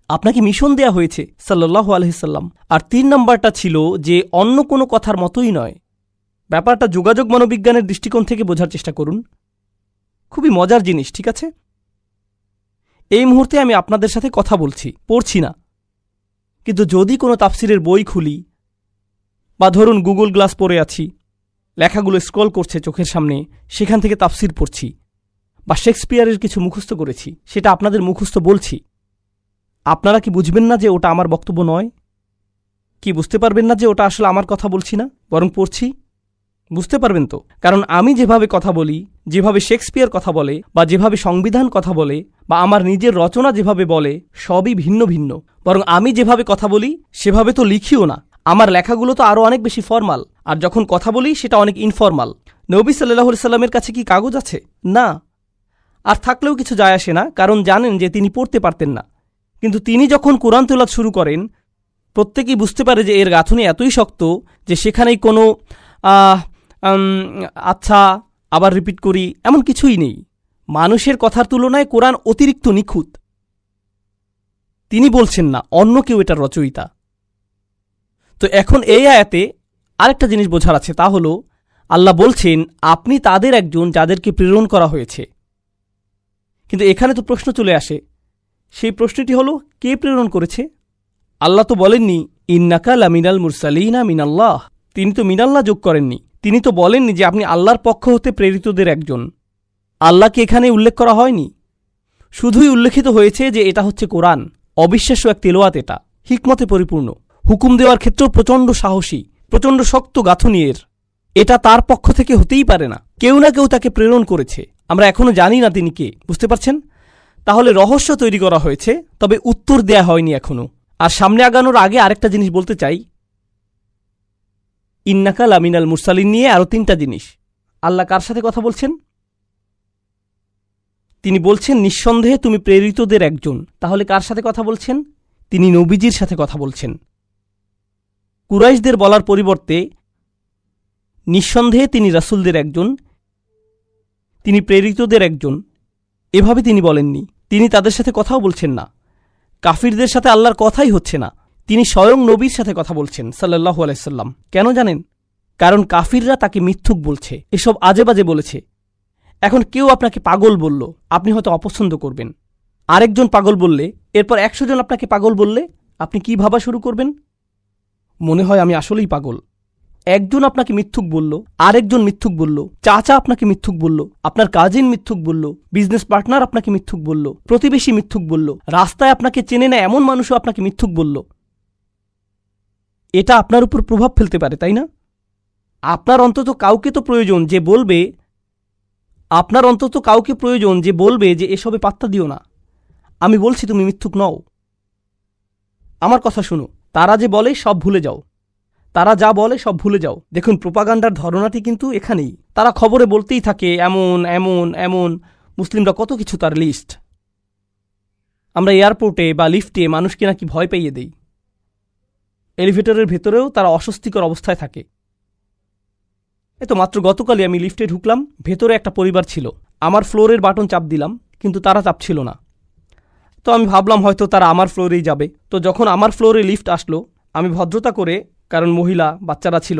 আপনাকে মিশন দেয়া হয়েছে, সাল্লাল্লাহু আলাইহি সাল্লাম। আর 3 নম্বরটা ছিল যে অন্য কোনো কথার মতোই নয়। ব্যাপারটা যোগাযোগ মনোবিজ্ঞানের দৃষ্টিকোণ থেকে বোঝার চেষ্টা করুন, খুবই মজার জিনিস, ঠিক আছে? এই মুহূর্তে আমি আপনাদের সাথে কথা বলছি, পড়ছি না, কিন্তু যদি কোনো তাফসিরের বই খুলি বা ধরুন গুগল গ্লাস পরে আছি, লেখাগুলো স্ক্রল করছে চোখের সামনে, সেখান থেকে তাফসির পড়ছি, বা শেক্সপিয়ারের কিছু মুখস্থ করেছি, সেটা আপনাদের মুখস্থ বলছি, আপনারা কি বুঝবেন না যে ওটা আমার বক্তব্য নয়? কি বুঝতে পারবেন না যে ওটা আসলে আমার কথা বলছি না, বরং পড়ছি? বুঝতে পারবেন তো? কারণ আমি যেভাবে কথা বলি, যেভাবে শেক্সপিয়ার কথা বলে, বা যেভাবে সংবিধান কথা বলে, বা আমার নিজের রচনা যেভাবে বলে, সবই ভিন্ন ভিন্ন। বরং আমি যেভাবে কথা বলি সেভাবে তো লিখিও না, আমার লেখাগুলো তো আরও অনেক বেশি ফর্মাল, আর যখন কথা বলি সেটা অনেক ইনফর্মাল। নবী সাল্লাল্লাহু আলাইহি সাল্লামের কাছে কি কাগজ আছে? না, আর থাকলেও কিছু যায় আসে না, কারণ জানেন যে তিনি পড়তে পারতেন না। কিন্তু তিনি যখন কোরআন তেলাওয়াত শুরু করেন, প্রত্যেকেই বুঝতে পারে যে এর গাঁথনি এতই শক্ত যে সেখানেই কোনো আচ্ছা আবার রিপিট করি এমন কিছুই নেই। মানুষের কথার তুলনায় কোরআন অতিরিক্ত নিখুঁত। তিনি বলছেন না, অন্য কেউ এটার রচয়িতা। তো এখন এই আয়াতে আরেকটা জিনিস বোঝার আছে, তা হলো আল্লাহ বলছেন আপনি তাদের একজন যাদেরকে প্রেরণ করা হয়েছে। কিন্তু এখানে তো প্রশ্ন চলে আসে, সেই প্রশ্নটি হলো কে প্রেরণ করেছে? আল্লাহ তো বলেননি ইন্নাকা লামিনাল মুরসালিনা মিনাল্লাহ, তিনি তো মিনাল্লাহ যোগ করেননি। তিনি তো বলেননি যে আপনি আল্লাহর পক্ষ হতে প্রেরিতদের একজন। আল্লাহকে এখানে উল্লেখ করা হয়নি, শুধুই উল্লেখিত হয়েছে যে এটা হচ্ছে কোরআন, অবিশ্বাস্য এক তেলাওয়াত, এটা হিকমতে পরিপূর্ণ, হুকুম দেওয়ার ক্ষেত্রেও প্রচণ্ড সাহসী, প্রচণ্ড শক্ত গাঁথুনি এর। এটা তার পক্ষ থেকে হতেই পারে না, কেউ না কেউ তাকে প্রেরণ করেছে। আমরা এখনো জানি না তিনি কে, বুঝতে পারছেন? তাহলে রহস্য তৈরি করা হয়েছে, তবে উত্তর দেয়া হয়নি এখনো। আর সামনে আগানোর আগে আরেকটা জিনিস বলতে চাই, ইন্নাকা লামিনাল মুরসালিন নিয়ে আরও 3টা জিনিস। আল্লাহ কার সাথে কথা বলছেন? তিনি বলছেন নিঃসন্দেহে তুমি প্রেরিতদের একজন। তাহলে কার সাথে কথা বলছেন? তিনি নবীজির সাথে কথা বলছেন। কুরাইশদের বলার পরিবর্তে নিঃসন্দেহে তিনি রাসূলদের একজন, তিনি প্রেরিতদের একজন, এভাবে তিনি বলেননি। তিনি তাদের সাথে কথাও বলছেন না, কাফিরদের সাথে আল্লাহর কথাই হচ্ছে না, তিনি স্বয়ং নবীর সাথে কথা বলছেন সাল্লাল্লাহু আলাইহি সাল্লাম। কেন জানেন? কারণ কাফিররা তাকে মিথ্যুক বলছে, এসব আজেবাজে বলেছে। এখন কেউ আপনাকে পাগল বলল, আপনি হয়তো অপছন্দ করবেন। আরেকজন পাগল বললে, এরপর 100 জন আপনাকে পাগল বললে আপনি কি ভাবা শুরু করবেন? মনে হয় আমি আসলেই পাগল। একজন আপনাকে মিথ্যুক বলল, আরেকজন মিথ্যুক বলল, চাচা আপনাকে মিথ্যুক বলল, আপনার কাজিন মিথ্যুক বলল, বিজনেস পার্টনার আপনাকে মিথ্যুক বলল, প্রতিবেশী মিথ্যুক বলল, রাস্তায় আপনাকে চেনে না এমন মানুষও আপনাকে মিথ্যুক বলল। এটা আপনার উপর প্রভাব ফেলতে পারে, তাই না? আপনার অন্তত কাউকে তো প্রয়োজন যে বলবে, আপনার অন্তত কাউকে প্রয়োজন যে বলবে যে এসবে পাত্তা দিও না, আমি বলছি তুমি মিথ্যুক নও। আমার কথা শুনো, তারা যে বলে সব ভুলে যাও, তারা যা বলে সব ভুলে যাও। দেখুন, প্রোপাগান্ডার ধারণাটি কিন্তু এখানেই। তারা খবরে বলতেই থাকে এমন এমন এমন, মুসলিমরা কত কিছু, তার লিস্ট। আমরা এয়ারপোর্টে বা লিফটে মানুষকে নাকি ভয় পাইয়ে দেই, এলিভেটরের ভেতরেও তারা অস্বস্তিকর অবস্থায় থাকে। তো মাত্র গতকালই আমি লিফটে ঢুকলাম, ভেতরে একটা পরিবার ছিল। আমার ফ্লোরের বাটন চাপ দিলাম, কিন্তু তারা চাপছিল না। তো আমি ভাবলাম হয়তো তারা আমার ফ্লোরেই যাবে। তো যখন আমার ফ্লোরে লিফট আসলো, আমি ভদ্রতা করে, কারণ মহিলা বাচ্চারা ছিল,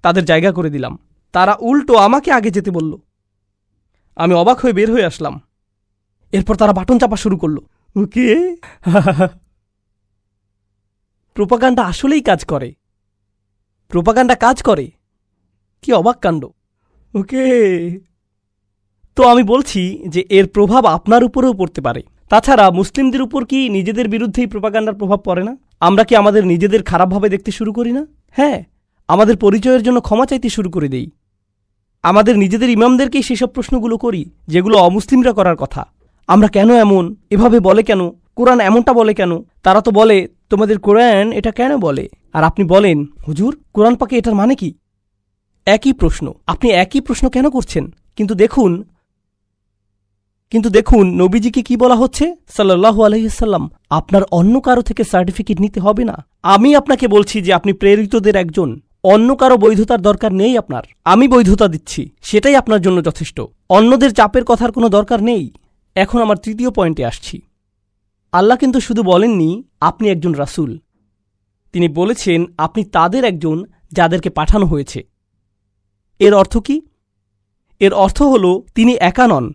তাদের জায়গা করে দিলাম। তারা উল্টো আমাকে আগে যেতে বলল। আমি অবাক হয়ে বের হয়ে আসলাম। এরপর তারা বাটন চাপা শুরু করলো। ওকে, প্রোপাগান্ডা আসলেই কাজ করে, প্রোপাগান্ডা কাজ করে। কি অবাক কাণ্ড! ওকে, তো আমি বলছি যে এর প্রভাব আপনার উপরেও পড়তে পারে। তাছাড়া মুসলিমদের উপর কি নিজেদের বিরুদ্ধেই প্রোপাগান্ডার প্রভাব পড়ে না? আমরা কি আমাদের নিজেদের খারাপভাবে দেখতে শুরু করি না? হ্যাঁ, আমাদের পরিচয়ের জন্য ক্ষমা চাইতে শুরু করে দেই। আমাদের নিজেদের ইমামদেরকেই সেসব প্রশ্নগুলো করি যেগুলো অমুসলিমরা করার কথা। আমরা কেন এমন, এভাবে বলে কেন, কোরআন এমনটা বলে কেন? তারা তো বলে তোমাদের কোরআন এটা কেন বলে, আর আপনি বলেন হুজুর কোরআন পাকে এটার মানে কি? একই প্রশ্ন, আপনি একই প্রশ্ন কেন করছেন? কিন্তু দেখুন নবীজিকে কি বলা হচ্ছে সাল্লাল্লাহু আলাইহি ওয়াসাল্লাম, আপনার অন্য কারো থেকে সার্টিফিকেট নিতে হবে না। আমি আপনাকে বলছি যে আপনি প্রেরিতদের একজন, অন্য কারো বৈধতার দরকার নেই আপনার। আমি বৈধতা দিচ্ছি, সেটাই আপনার জন্য যথেষ্ট। অন্যদের চাপের কথার কোনো দরকার নেই। এখন আমার 3য় পয়েন্টে আসছি। আল্লাহ কিন্তু শুধু বলেননি আপনি একজন রাসূল, তিনি বলেছেন আপনি তাদের একজন যাদেরকে পাঠানো হয়েছে। এর অর্থ কি? এর অর্থ হলো তিনি একা নন।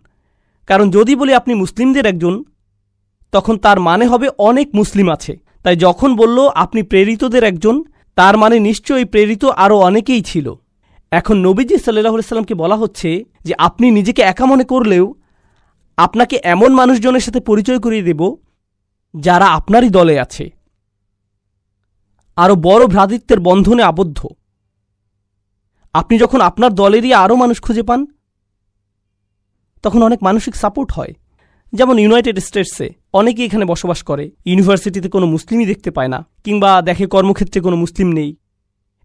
কারণ যদি বলি আপনি মুসলিমদের একজন, তখন তার মানে হবে অনেক মুসলিম আছে। তাই যখন বলল আপনি প্রেরিতদের একজন, তার মানে নিশ্চয়ই প্রেরিত আরও অনেকেই ছিল। এখন নবীজি সাল্লাল্লাহু আলাইহি ওয়াসাল্লামকে বলা হচ্ছে যে আপনি নিজেকে একা মনে করলেও আপনাকে এমন মানুষজনের সাথে পরিচয় করিয়ে দেব যারা আপনারই দলে আছে, আরও বড় ভ্রাতৃত্বের বন্ধনে আবদ্ধ। আপনি যখন আপনার দলেরই আরও মানুষ খুঁজে পান, তখন অনেক মানসিক সাপোর্ট হয়। যেমন ইউনাইটেড স্টেটসে অনেকেই এখানে বসবাস করে, ইউনিভার্সিটিতে কোনো মুসলিমই দেখতে পায় না, কিংবা দেখে কর্মক্ষেত্রে কোনো মুসলিম নেই।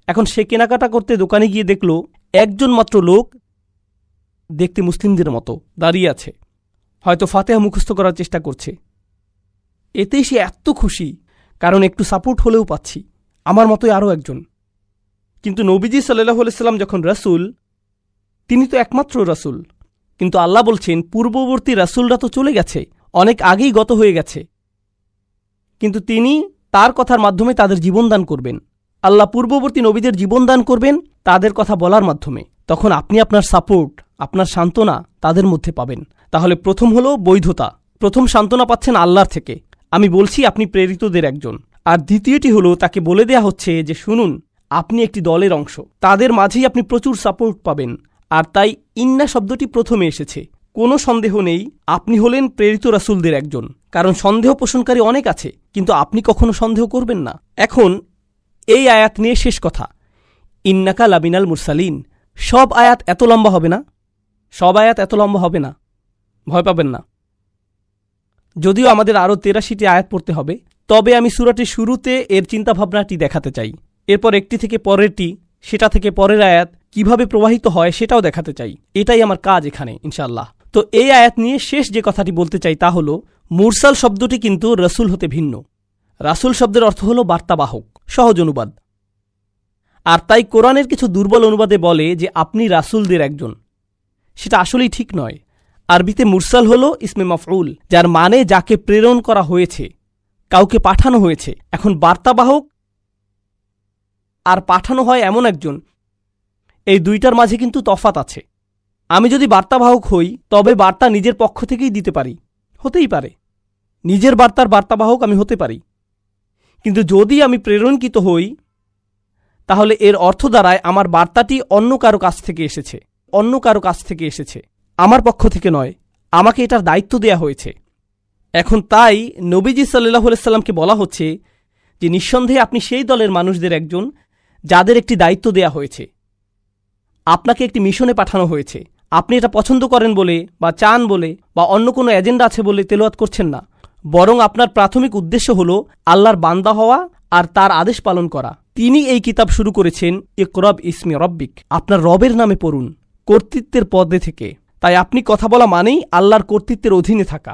এখন সে কেনাকাটা করতে দোকানে গিয়ে দেখল একজন মাত্র লোক দেখতে মুসলিমদের মতো দাঁড়িয়ে আছে, হয়তো ফাতিহা মুখস্থ করার চেষ্টা করছে। এতেই সে এত খুশি, কারণ একটু সাপোর্ট হলেও পাচ্ছি, আমার মতোই আরও একজন। কিন্তু নবীজি সাল্লাল্লাহু আলাইহি ওয়াসাল্লাম যখন রাসূল, তিনি তো একমাত্র রাসূল। কিন্তু আল্লাহ বলছেন পূর্ববর্তী রাসূলরা তো চলে গেছে, অনেক আগেই গত হয়ে গেছে, কিন্তু তিনি তার কথার মাধ্যমে তাদের জীবন দান করবেন। আল্লাহ পূর্ববর্তী নবীদের জীবন দান করবেন তাদের কথা বলার মাধ্যমে। তখন আপনি আপনার সাপোর্ট, আপনার সান্ত্বনা তাদের মধ্যে পাবেন। তাহলে প্রথম হলো বৈধতা। প্রথম সান্ত্বনা পাচ্ছেন আল্লাহর থেকে, আমি বলছি আপনি প্রেরিতদের একজন। আর দ্বিতীয়টি হলো তাকে বলে দেয়া হচ্ছে যে শুনুন, আপনি একটি দলের অংশ, তাদের মাঝেই আপনি প্রচুর সাপোর্ট পাবেন। আর তাই ইন্না শব্দটি প্রথমে এসেছে। কোনো সন্দেহ নেই আপনি হলেন প্রেরিত রাসূলদের একজন, কারণ সন্দেহ পোষণকারী অনেক আছে, কিন্তু আপনি কখনো সন্দেহ করবেন না। এখন এই আয়াত নিয়ে শেষ কথা, ইন্নাকা লাবিনাল মুরসালিন। সব আয়াত এত লম্বা হবে না, সব আয়াত এত লম্বা হবে না, ভয় পাবেন না। যদিও আমাদের আরও ৮৩টি আয়াত পড়তে হবে, তবে আমি সূরাটির শুরুতে এর চিন্তাভাবনাটি দেখাতে চাই। এরপর একটি থেকে পরেরটি, সেটা থেকে পরের আয়াত কিভাবে প্রবাহিত হয় সেটাও দেখাতে চাই। এটাই আমার কাজ এখানে ইনশাআল্লাহ। তো এই আয়াত নিয়ে শেষ যে কথাটি বলতে চাই তা হলো, মুরসাল শব্দটি কিন্তু রসুল হতে ভিন্ন। রাসূল শব্দের অর্থ হলো বার্তাবাহক, সহজ অনুবাদ। আর তাই কোরআনের কিছু দুর্বল অনুবাদে বলে যে আপনি রাসূলদের একজন, সেটা আসলেই ঠিক নয়। আরবিতে মুরসাল হলো ইসমে মাফউল, যার মানে যাকে প্রেরণ করা হয়েছে, কাউকে পাঠানো হয়েছে। এখন বার্তাবাহক আর পাঠানো হয় এমন একজন, এই দুইটার মাঝে কিন্তু তফাত আছে। আমি যদি বার্তাবাহক হই তবে বার্তা নিজের পক্ষ থেকেই দিতে পারি, হতেই পারে নিজের বার্তার বার্তাবাহক আমি হতে পারি। কিন্তু যদি আমি প্রেরণকৃত হই তাহলে এর অর্থ দাঁড়ায় আমার বার্তাটি অন্য কারো কাছ থেকে এসেছে, অন্য কারো কাছ থেকে এসেছে, আমার পক্ষ থেকে নয়। আমাকে এটার দায়িত্ব দেয়া হয়েছে। এখন তাই নবীজি সাল্লাল্লাহু আলাইহি সাল্লামকে বলা হচ্ছে যে নিঃসন্দেহে আপনি সেই দলের মানুষদের একজন যাদের একটি দায়িত্ব দেয়া হয়েছে, আপনাকে একটি মিশনে পাঠানো হয়েছে। আপনি এটা পছন্দ করেন বলে বা চান বলে বা অন্য কোনো এজেন্ডা আছে বলে তেলাওয়াত করছেন না, বরং আপনার প্রাথমিক উদ্দেশ্য হলো আল্লাহর বান্দা হওয়া আর তার আদেশ পালন করা। তিনি এই কিতাব শুরু করেছেন ইকরা বিসমি রব্বিক, আপনার রবের নামে পড়ুন, কর্তৃত্বের পদে থেকে। তাই আপনি কথা বলা মানেই আল্লাহর কর্তৃত্বের অধীনে থাকা।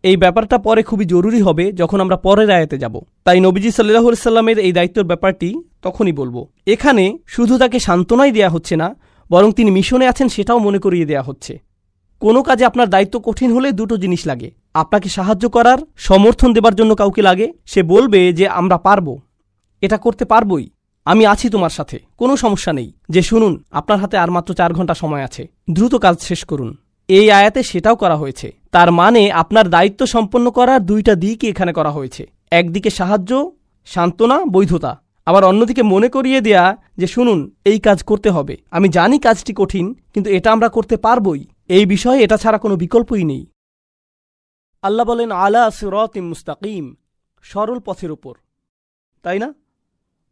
এই ব্যাপারটা পরে খুবই জরুরি হবে যখন আমরা পরের আয়াতে যাব। তাই নবীজি সাল্লাল্লাহু আলাইহি সাল্লামের এই দায়িত্বের ব্যাপারটি তখনই বলবো। এখানে শুধু তাকে সান্ত্বনাই দেয়া হচ্ছে না, বরং তিনি মিশনে আছেন সেটাও মনে করিয়ে দেয়া হচ্ছে। কোনো কাজে আপনার দায়িত্ব কঠিন হলে দুটো জিনিস লাগে, আপনাকে সাহায্য করার, সমর্থন দেবার জন্য কাউকে লাগে। সে বলবে যে আমরা পারবো, এটা করতে পারবই, আমি আছি তোমার সাথে, কোনো সমস্যা নেই। যে শুনুন, আপনার হাতে আর মাত্র 4 ঘন্টা সময় আছে, দ্রুত কাজ শেষ করুন। এই আয়াতে সেটাও করা হয়েছে। তার মানে আপনার দায়িত্ব সম্পন্ন করার দুইটা দিকই এখানে করা হয়েছে। একদিকে সাহায্য, সান্ত্বনা, বৈধতা, আবার অন্যদিকে মনে করিয়ে দেয়া যে শুনুন, এই কাজ করতে হবে। আমি জানি কাজটি কঠিন, কিন্তু এটা আমরা করতে পারবই। এই বিষয়ে এটা ছাড়া কোনো বিকল্পই নেই। আল্লাহ বলেন আলা সিরাতিম মুস্তাকিম, সরল পথের উপর, তাই না?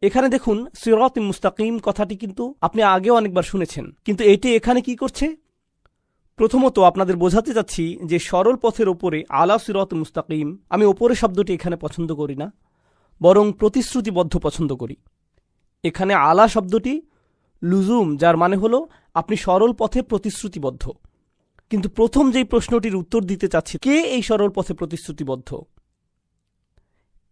এখানে দেখুন সিরাতিম মুস্তাকিম কথাটি কিন্তু আপনি আগেও অনেকবার শুনেছেন, কিন্তু এটি এখানে কি করছে? প্রথমত আপনাদের বোঝাতে চাচ্ছি যে সরল পথের ওপরে, আলা সিরাত মুস্তাকিম, আমি ওপরে শব্দটি এখানে পছন্দ করি না, বরং প্রতিশ্রুতিবদ্ধ পছন্দ করি। এখানে আলা শব্দটি লুজুম, যার মানে হলো আপনি সরল পথে প্রতিশ্রুতিবদ্ধ। কিন্তু প্রথম যেই প্রশ্নটির উত্তর দিতে চাচ্ছি, কে এই সরল পথে প্রতিশ্রুতিবদ্ধ?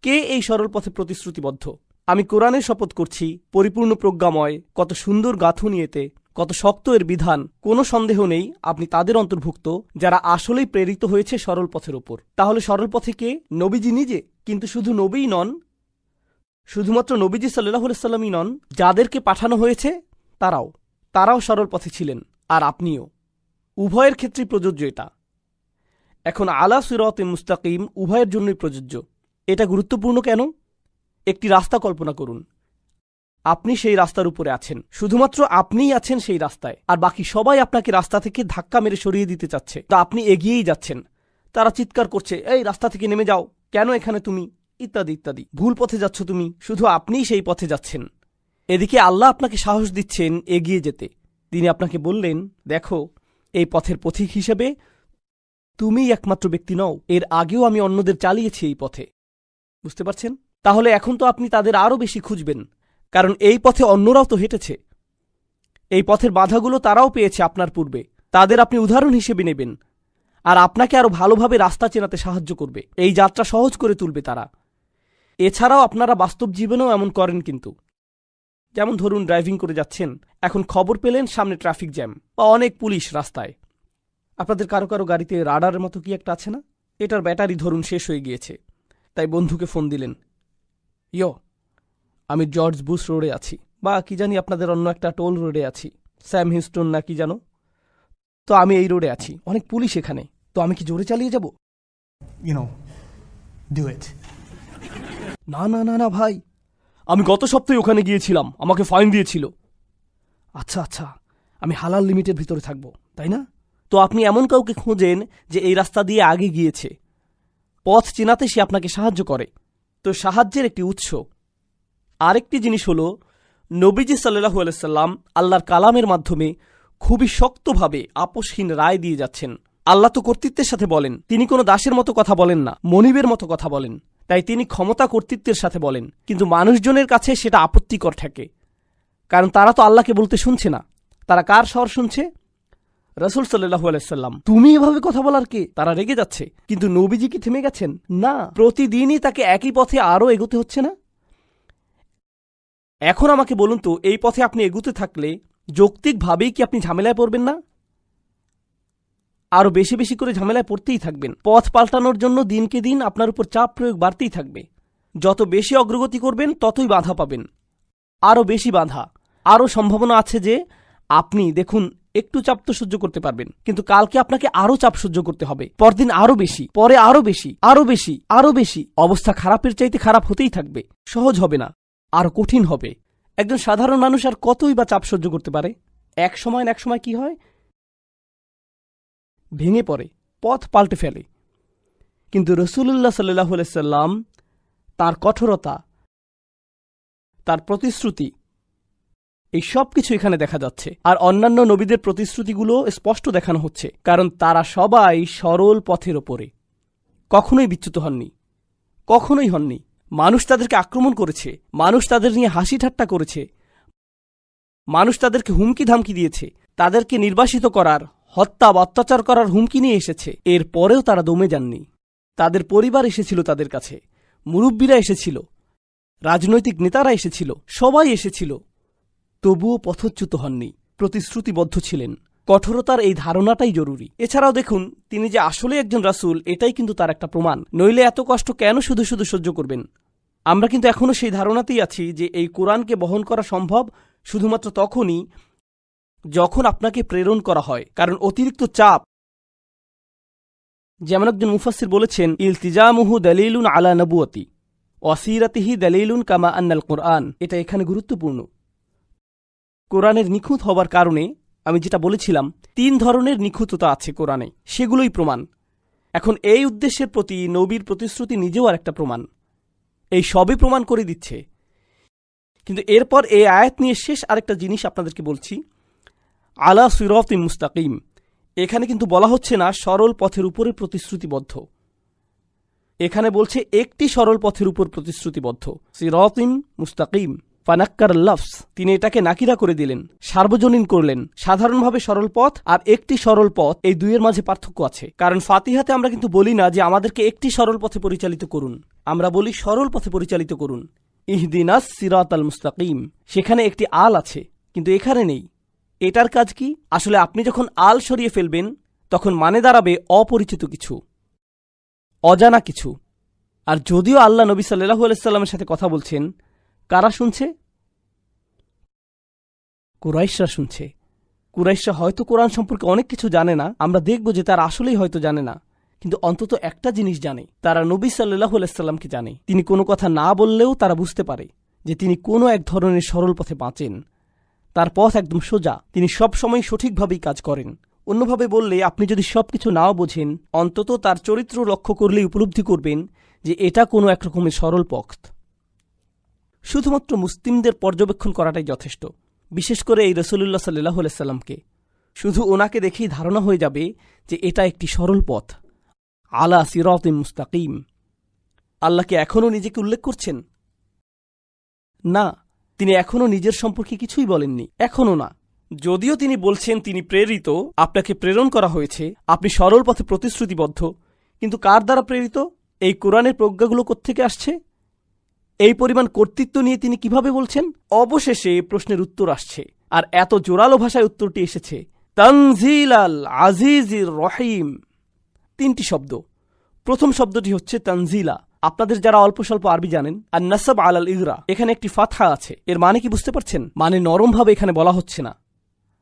কে এই সরল পথে প্রতিশ্রুতিবদ্ধ? আমি কোরআনের শপথ করছি, পরিপূর্ণ প্রজ্ঞাময়, কত সুন্দর গাঁথুনি এতে, কত শক্ত এর বিধান। কোনো সন্দেহ নেই আপনি তাদের অন্তর্ভুক্ত যারা আসলেই প্রেরিত হয়েছে সরল পথের উপর। তাহলে সরল পথে কে? নবীজি নিজে। কিন্তু শুধু নবীই নন, শুধুমাত্র নবীজি সাল্লাল্লাহু আলাইহি সাল্লামই নন, যাদেরকে পাঠানো হয়েছে তারাও সরল পথে ছিলেন, আর আপনিও। উভয়ের ক্ষেত্রেই প্রযোজ্য এটা। এখন আলা সিরাতে মুস্তাকিম উভয়ের জন্যই প্রযোজ্য। এটা গুরুত্বপূর্ণ কেন? একটি রাস্তা কল্পনা করুন, আপনি সেই রাস্তার উপরে আছেন, শুধুমাত্র আপনিই আছেন সেই রাস্তায়, আর বাকি সবাই আপনাকে রাস্তা থেকে ধাক্কা মেরে সরিয়ে দিতে চাচ্ছে। তা আপনি এগিয়েই যাচ্ছেন, তারা চিৎকার করছে, এই রাস্তা থেকে নেমে যাও, কেন এখানে তুমি, ইত্যাদি ইত্যাদি। ভুল পথে যাচ্ছ তুমি, শুধু আপনিই সেই পথে যাচ্ছেন। এদিকে আল্লাহ আপনাকে সাহস দিচ্ছেন এগিয়ে যেতে। তিনি আপনাকে বললেন, দেখো, এই পথের পথিক হিসেবে তুমিই একমাত্র ব্যক্তি নও, এর আগেও আমি অন্যদের চালিয়েছি এই পথে। বুঝতে পারছেন? তাহলে এখন তো আপনি তাদের আরও বেশি খুঁজবেন, কারণ এই পথে অন্যরাও তো হেঁটেছে। এই পথের বাধাগুলো তারাও পেয়েছে আপনার পূর্বে, তাদের আপনি উদাহরণ হিসেবে নেবেন, আর আপনাকে আরও ভালোভাবে রাস্তা চেনাতে সাহায্য করবে, এই যাত্রা সহজ করে তুলবে তারা। এছাড়াও আপনারা বাস্তব জীবনেও এমন করেন কিন্তু। যেমন ধরুন ড্রাইভিং করে যাচ্ছেন, এখন খবর পেলেন সামনে ট্রাফিক জ্যাম বা অনেক পুলিশ রাস্তায়। আপনাদের কারো কারো গাড়িতে রাডারের মতো কি একটা আছে না? এটার ব্যাটারি ধরুন শেষ হয়ে গিয়েছে, তাই বন্ধুকে ফোন দিলেন, ইয়ো, আমি জর্জ বুশ রোডে আছি, বা কি জানি আপনাদের অন্য একটা টোল রোডে আছি, স্যাম হিউস্টন না কি জানো, তো আমি এই রোডে আছি, অনেক পুলিশ এখানে, তো আমি কি জোরে চালিয়ে যাব? Do it. না না না না ভাই, আমি গত সপ্তাহে ওখানে গিয়েছিলাম, আমাকে ফাইন দিয়েছিল। আচ্ছা আচ্ছা, আমি হালাল লিমিটের ভিতরে থাকবো, তাই না? তো আপনি এমন কাউকে খোঁজেন যে এই রাস্তা দিয়ে আগে গিয়েছে, পথ চেনাতে সে আপনাকে সাহায্য করে। তো সাহায্যের একটি উৎস। আরেকটি জিনিস হলো, নবীজি সাল্লাল্লাহু আলাইহি সাল্লাম আল্লাহর কালামের মাধ্যমে খুবই শক্তভাবে আপোষহীন রায় দিয়ে যাচ্ছেন। আল্লাহ তো কর্তৃত্বের সাথে বলেন, তিনি কোনো দাসের মতো কথা বলেন না, মনিবের মতো কথা বলেন। তাই তিনি ক্ষমতা কর্তৃত্বের সাথে বলেন, কিন্তু মানুষজনের কাছে সেটা আপত্তিকর ঠেকে, কারণ তারা তো আল্লাহকে বলতে শুনছে না। তারা কার স্বর শুনছে? রাসূল সাল্লাল্লাহু আলাইহি সাল্লাম। তুমি এভাবে কথা বলার কে? তারা রেগে যাচ্ছে। কিন্তু নবীজি কি থেমে গেছেন? না, প্রতিদিনই তাকে একই পথে আরও এগোতে হচ্ছে না? এখন আমাকে বলুন তো, এই পথে আপনি এগুতে থাকলে যৌক্তিকভাবেই কি আপনি ঝামেলায় পড়বেন না? আরও বেশি বেশি করে ঝামেলায় পড়তেই থাকবেন। পথ পাল্টানোর জন্য দিনকে দিন আপনার উপর চাপ প্রয়োগ বাড়তেই থাকবে। যত বেশি অগ্রগতি করবেন ততই বাধা পাবেন, আরও বেশি বাধা। আরও সম্ভাবনা আছে যে আপনি দেখুন একটু চাপ তো সহ্য করতে পারবেন, কিন্তু কালকে আপনাকে আরও চাপ সহ্য করতে হবে, পরদিন আরও বেশি, পরে আরও বেশি, আরও বেশি, আরও বেশি। অবস্থা খারাপের চাইতে খারাপ হতেই থাকবে, সহজ হবে না, আরও কঠিন হবে। একজন সাধারণ মানুষ আর কতই বা চাপ সহ্য করতে পারে? এক সময় না এক সময় কি হয়? ভেঙে পড়ে, পথ পাল্টে ফেলে। কিন্তু রাসূলুল্লাহ সাল্লাল্লাহু আলাইহি সাল্লাম, তার কঠোরতা, তার প্রতিশ্রুতি, এই সব কিছু এখানে দেখা যাচ্ছে। আর অন্যান্য নবীদের প্রতিশ্রুতিগুলো স্পষ্ট দেখানো হচ্ছে, কারণ তারা সবাই সরল পথের ওপরে, কখনোই বিচ্যুত হননি, কখনোই হননি। মানুষ তাদেরকে আক্রমণ করেছে, মানুষ তাদের নিয়ে হাসি ঠাট্টা করেছে, মানুষ তাদেরকে হুমকি ধামকি দিয়েছে, তাদেরকে নির্বাসিত করার, হত্যা বা অত্যাচার করার হুমকি নিয়ে এসেছে। এর পরেও তারা দমে যাননি। তাদের পরিবার এসেছিল তাদের কাছে, মুরব্বীরা এসেছিল, রাজনৈতিক নেতারা এসেছিল, সবাই এসেছিল, তবুও পথচ্যুত হননি, প্রতিশ্রুতিবদ্ধ ছিলেন। কঠোরতার এই ধারণাটাই জরুরি। এছাড়াও দেখুন, তিনি যে আসলে একজন রাসূল, এটাই কিন্তু তার একটা প্রমাণ। নইলে এত কষ্ট কেন শুধু শুধু সহ্য করবেন? আমরা কিন্তু এখনও সেই ধারণাতেই আছি যে এই কোরআনকে বহন করা সম্ভব শুধুমাত্র তখনই যখন আপনাকে প্রেরণ করা হয়, কারণ অতিরিক্ত চাপ, যেমন একজন মুফাসসির বলেছেন, ইলতিজামুহু দালিলুন আলা নবুয়তি ওয়াসিরাতিহি দালিলুন কামা আন্নাল কোরআন। এটা এখানে গুরুত্বপূর্ণ। কোরআনের নিখুঁত হবার কারণে, আমি যেটা বলেছিলাম, 3 ধরনের নিখুঁততা আছে কোরআনে, সেগুলোই প্রমাণ। এখন এই উদ্দেশ্যের প্রতি নবীর প্রতিশ্রুতি নিজেও আরেকটা প্রমাণ। এই সবই প্রমাণ করে দিচ্ছে। কিন্তু এরপর এই আয়াত নিয়ে শেষ আরেকটা জিনিস আপনাদেরকে বলছি, আলা সিরাতিম মুস্তাকিম। এখানে কিন্তু বলা হচ্ছে না সরল পথের উপরে প্রতিশ্রুতিবদ্ধ, এখানে বলছে একটি সরল পথের উপর প্রতিশ্রুতিবদ্ধ। সিরাতিম মুস্তাকিম, ফানাক্কার লফস, তিনি এটাকে নাকিরা করে দিলেন, সার্বজনীন করলেন। সাধারণভাবে সরল পথ আর একটি সরল পথ, এই দুইয়ের মাঝে পার্থক্য আছে। কারণ ফাতিহাতে আমরা কিন্তু বলি না যে আমাদেরকে একটি সরল পথে পরিচালিত করুন, আমরা বলি সরল পথে পরিচালিত করুন, ইহদিনাস সিরাতাল মুস্তাকিম। সেখানে একটি আল আছে, কিন্তু এখানে নেই। এটার কাজ কি? আসলে আপনি যখন আল সরিয়ে ফেলবেন, তখন মানে দাঁড়াবে অপরিচিত কিছু, অজানা কিছু। আর যদিও আল্লাহ নবী সাল্লাল্লাহু আলাইহি সাল্লামের সাথে কথা বলছেন, কারা শুনছে? কুরাইশরা শুনছে। কুরাইশরা হয়তো কোরআন সম্পর্কে অনেক কিছু জানে না, আমরা দেখব যে তারা আসলেই হয়তো জানে না, কিন্তু অন্তত একটা জিনিস জানে, তারা নবী সাল্লাল্লাহু আলাইহি সাল্লামকে জানে। তিনি কোনো কথা না বললেও তারা বুঝতে পারে যে তিনি কোনো এক ধরনের সরল পথে বাঁচেন, তার পথ একদম সোজা, তিনি সব সময় সঠিকভাবেই কাজ করেন। অন্যভাবে বললে, আপনি যদি সবকিছু নাও বোঝেন, অন্তত তার চরিত্র লক্ষ্য করলেই উপলব্ধি করবেন যে এটা কোনো একরকমের সরল পথ। শুধুমাত্র মুসলিমদের পর্যবেক্ষণ করাটাই যথেষ্ট, বিশেষ করে এই রাসূলুল্লাহ সাল্লাল্লাহু আলাইহি সাল্লামকে। শুধু ওনাকে দেখেই ধারণা হয়ে যাবে যে এটা একটি সরল পথ, আলা সিরাতিম মুস্তাকিম। আল্লাহকে এখনও নিজেকে উল্লেখ করছেন না, তিনি এখনও নিজের সম্পর্কে কিছুই বলেননি, এখনও না। যদিও তিনি বলছেন তিনি প্রেরিত, আপনাকে প্রেরণ করা হয়েছে, আপনি সরল পথে প্রতিশ্রুতিবদ্ধ, কিন্তু কার দ্বারা প্রেরিত? এই কোরআনের প্রজ্ঞাগুলো কোত্থেকে আসছে? এই পরিমাণ কর্তৃত্ব নিয়ে তিনি কিভাবে বলছেন? অবশেষে প্রশ্নের উত্তর আসছে, আর এত জোরালো ভাষায় উত্তরটি এসেছে, তানজিলাল আজিজির রহিম। 3টি শব্দ। প্রথম শব্দটি হচ্ছে তানজিলা। আপনাদের যারা অল্প স্বল্প আরবি জানেন, আর নাসাব আলাল ইগরা, এখানে একটি ফাতহা আছে। এর মানে কি বুঝতে পারছেন? মানে নরমভাবে এখানে বলা হচ্ছে না,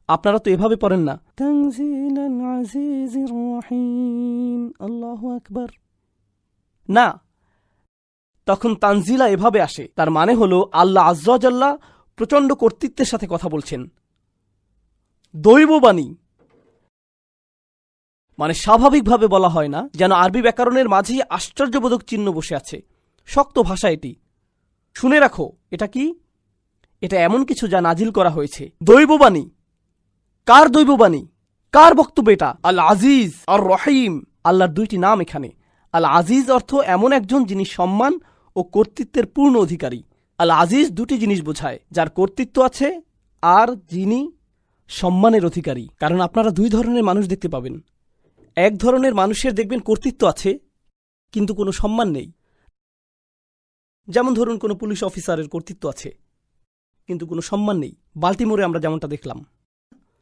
আপনারা তো এভাবে পড়েন না, তানজিলাল আজিজির রহিম, আল্লাহু আকবার। না, তখন তানজিলা এভাবে আসে, তার মানে হলো আল্লাহ আজ্জা ওয়া জাল্লা প্রচণ্ড কর্তৃত্বের সাথে কথা বলছেন। দৈববাণী মানে স্বাভাবিকভাবে বলা হয় না, যেন আরবি ব্যাকরণের মাঝেই আশ্চর্যবোধক চিহ্ন বসে আছে। শক্ত ভাষা এটি। শুনে রাখো, এটা কি? এটা এমন কিছু যা নাজিল করা হয়েছে। দৈববাণী। কার দৈববাণী? কার বক্তব্য এটা? আল আজিজ আর রহিম, আল্লাহর দুইটি নাম এখানে। আল আজিজ অর্থ এমন একজন যিনি সম্মান ও কর্তৃত্বের পূর্ণ অধিকারী। আল আজিজ দুটি জিনিস বোঝায়, যার কর্তৃত্ব আছে আর যিনি সম্মানের অধিকারী। কারণ আপনারা দুই ধরনের মানুষ দেখতে পাবেন। এক ধরনের মানুষের দেখবেন কর্তৃত্ব আছে কিন্তু কোনো সম্মান নেই। যেমন ধরুন কোনো পুলিশ অফিসারের কর্তৃত্ব আছে কিন্তু কোনো সম্মান নেই। বাল্টিমোরে আমরা যেমনটা দেখলাম,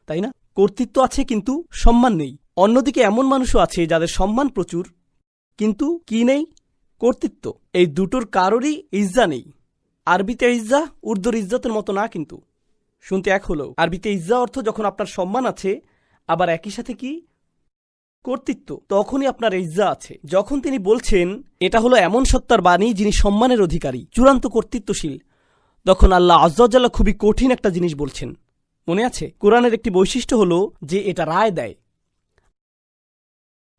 তাই না? কর্তৃত্ব আছে কিন্তু সম্মান নেই। অন্যদিকে এমন মানুষও আছে যাদের সম্মান প্রচুর কিন্তু কি নেই? কর্তৃত্ব। এই দুটোর কারোরই ইজ্জা নেই। আরবিতে ইজ্জা উর্দুর ইজ্জতের মতো না, কিন্তু শুনতে এক হলো। আরবিতে ইজ্জা অর্থ যখন আপনার সম্মান আছে আবার একই সাথে কি? কর্তৃত্ব, তখনই আপনার ইজ্জা আছে। যখন তিনি বলছেন এটা হলো এমন সত্তার বাণী যিনি সম্মানের অধিকারী, চূড়ান্ত কর্তৃত্বশীল, তখন আল্লাহ আজ্জা ওয়া জাল্লা খুবই কঠিন একটা জিনিস বলছেন। মনে আছে, কোরআনের একটি বৈশিষ্ট্য হলো যে এটা রায় দেয়।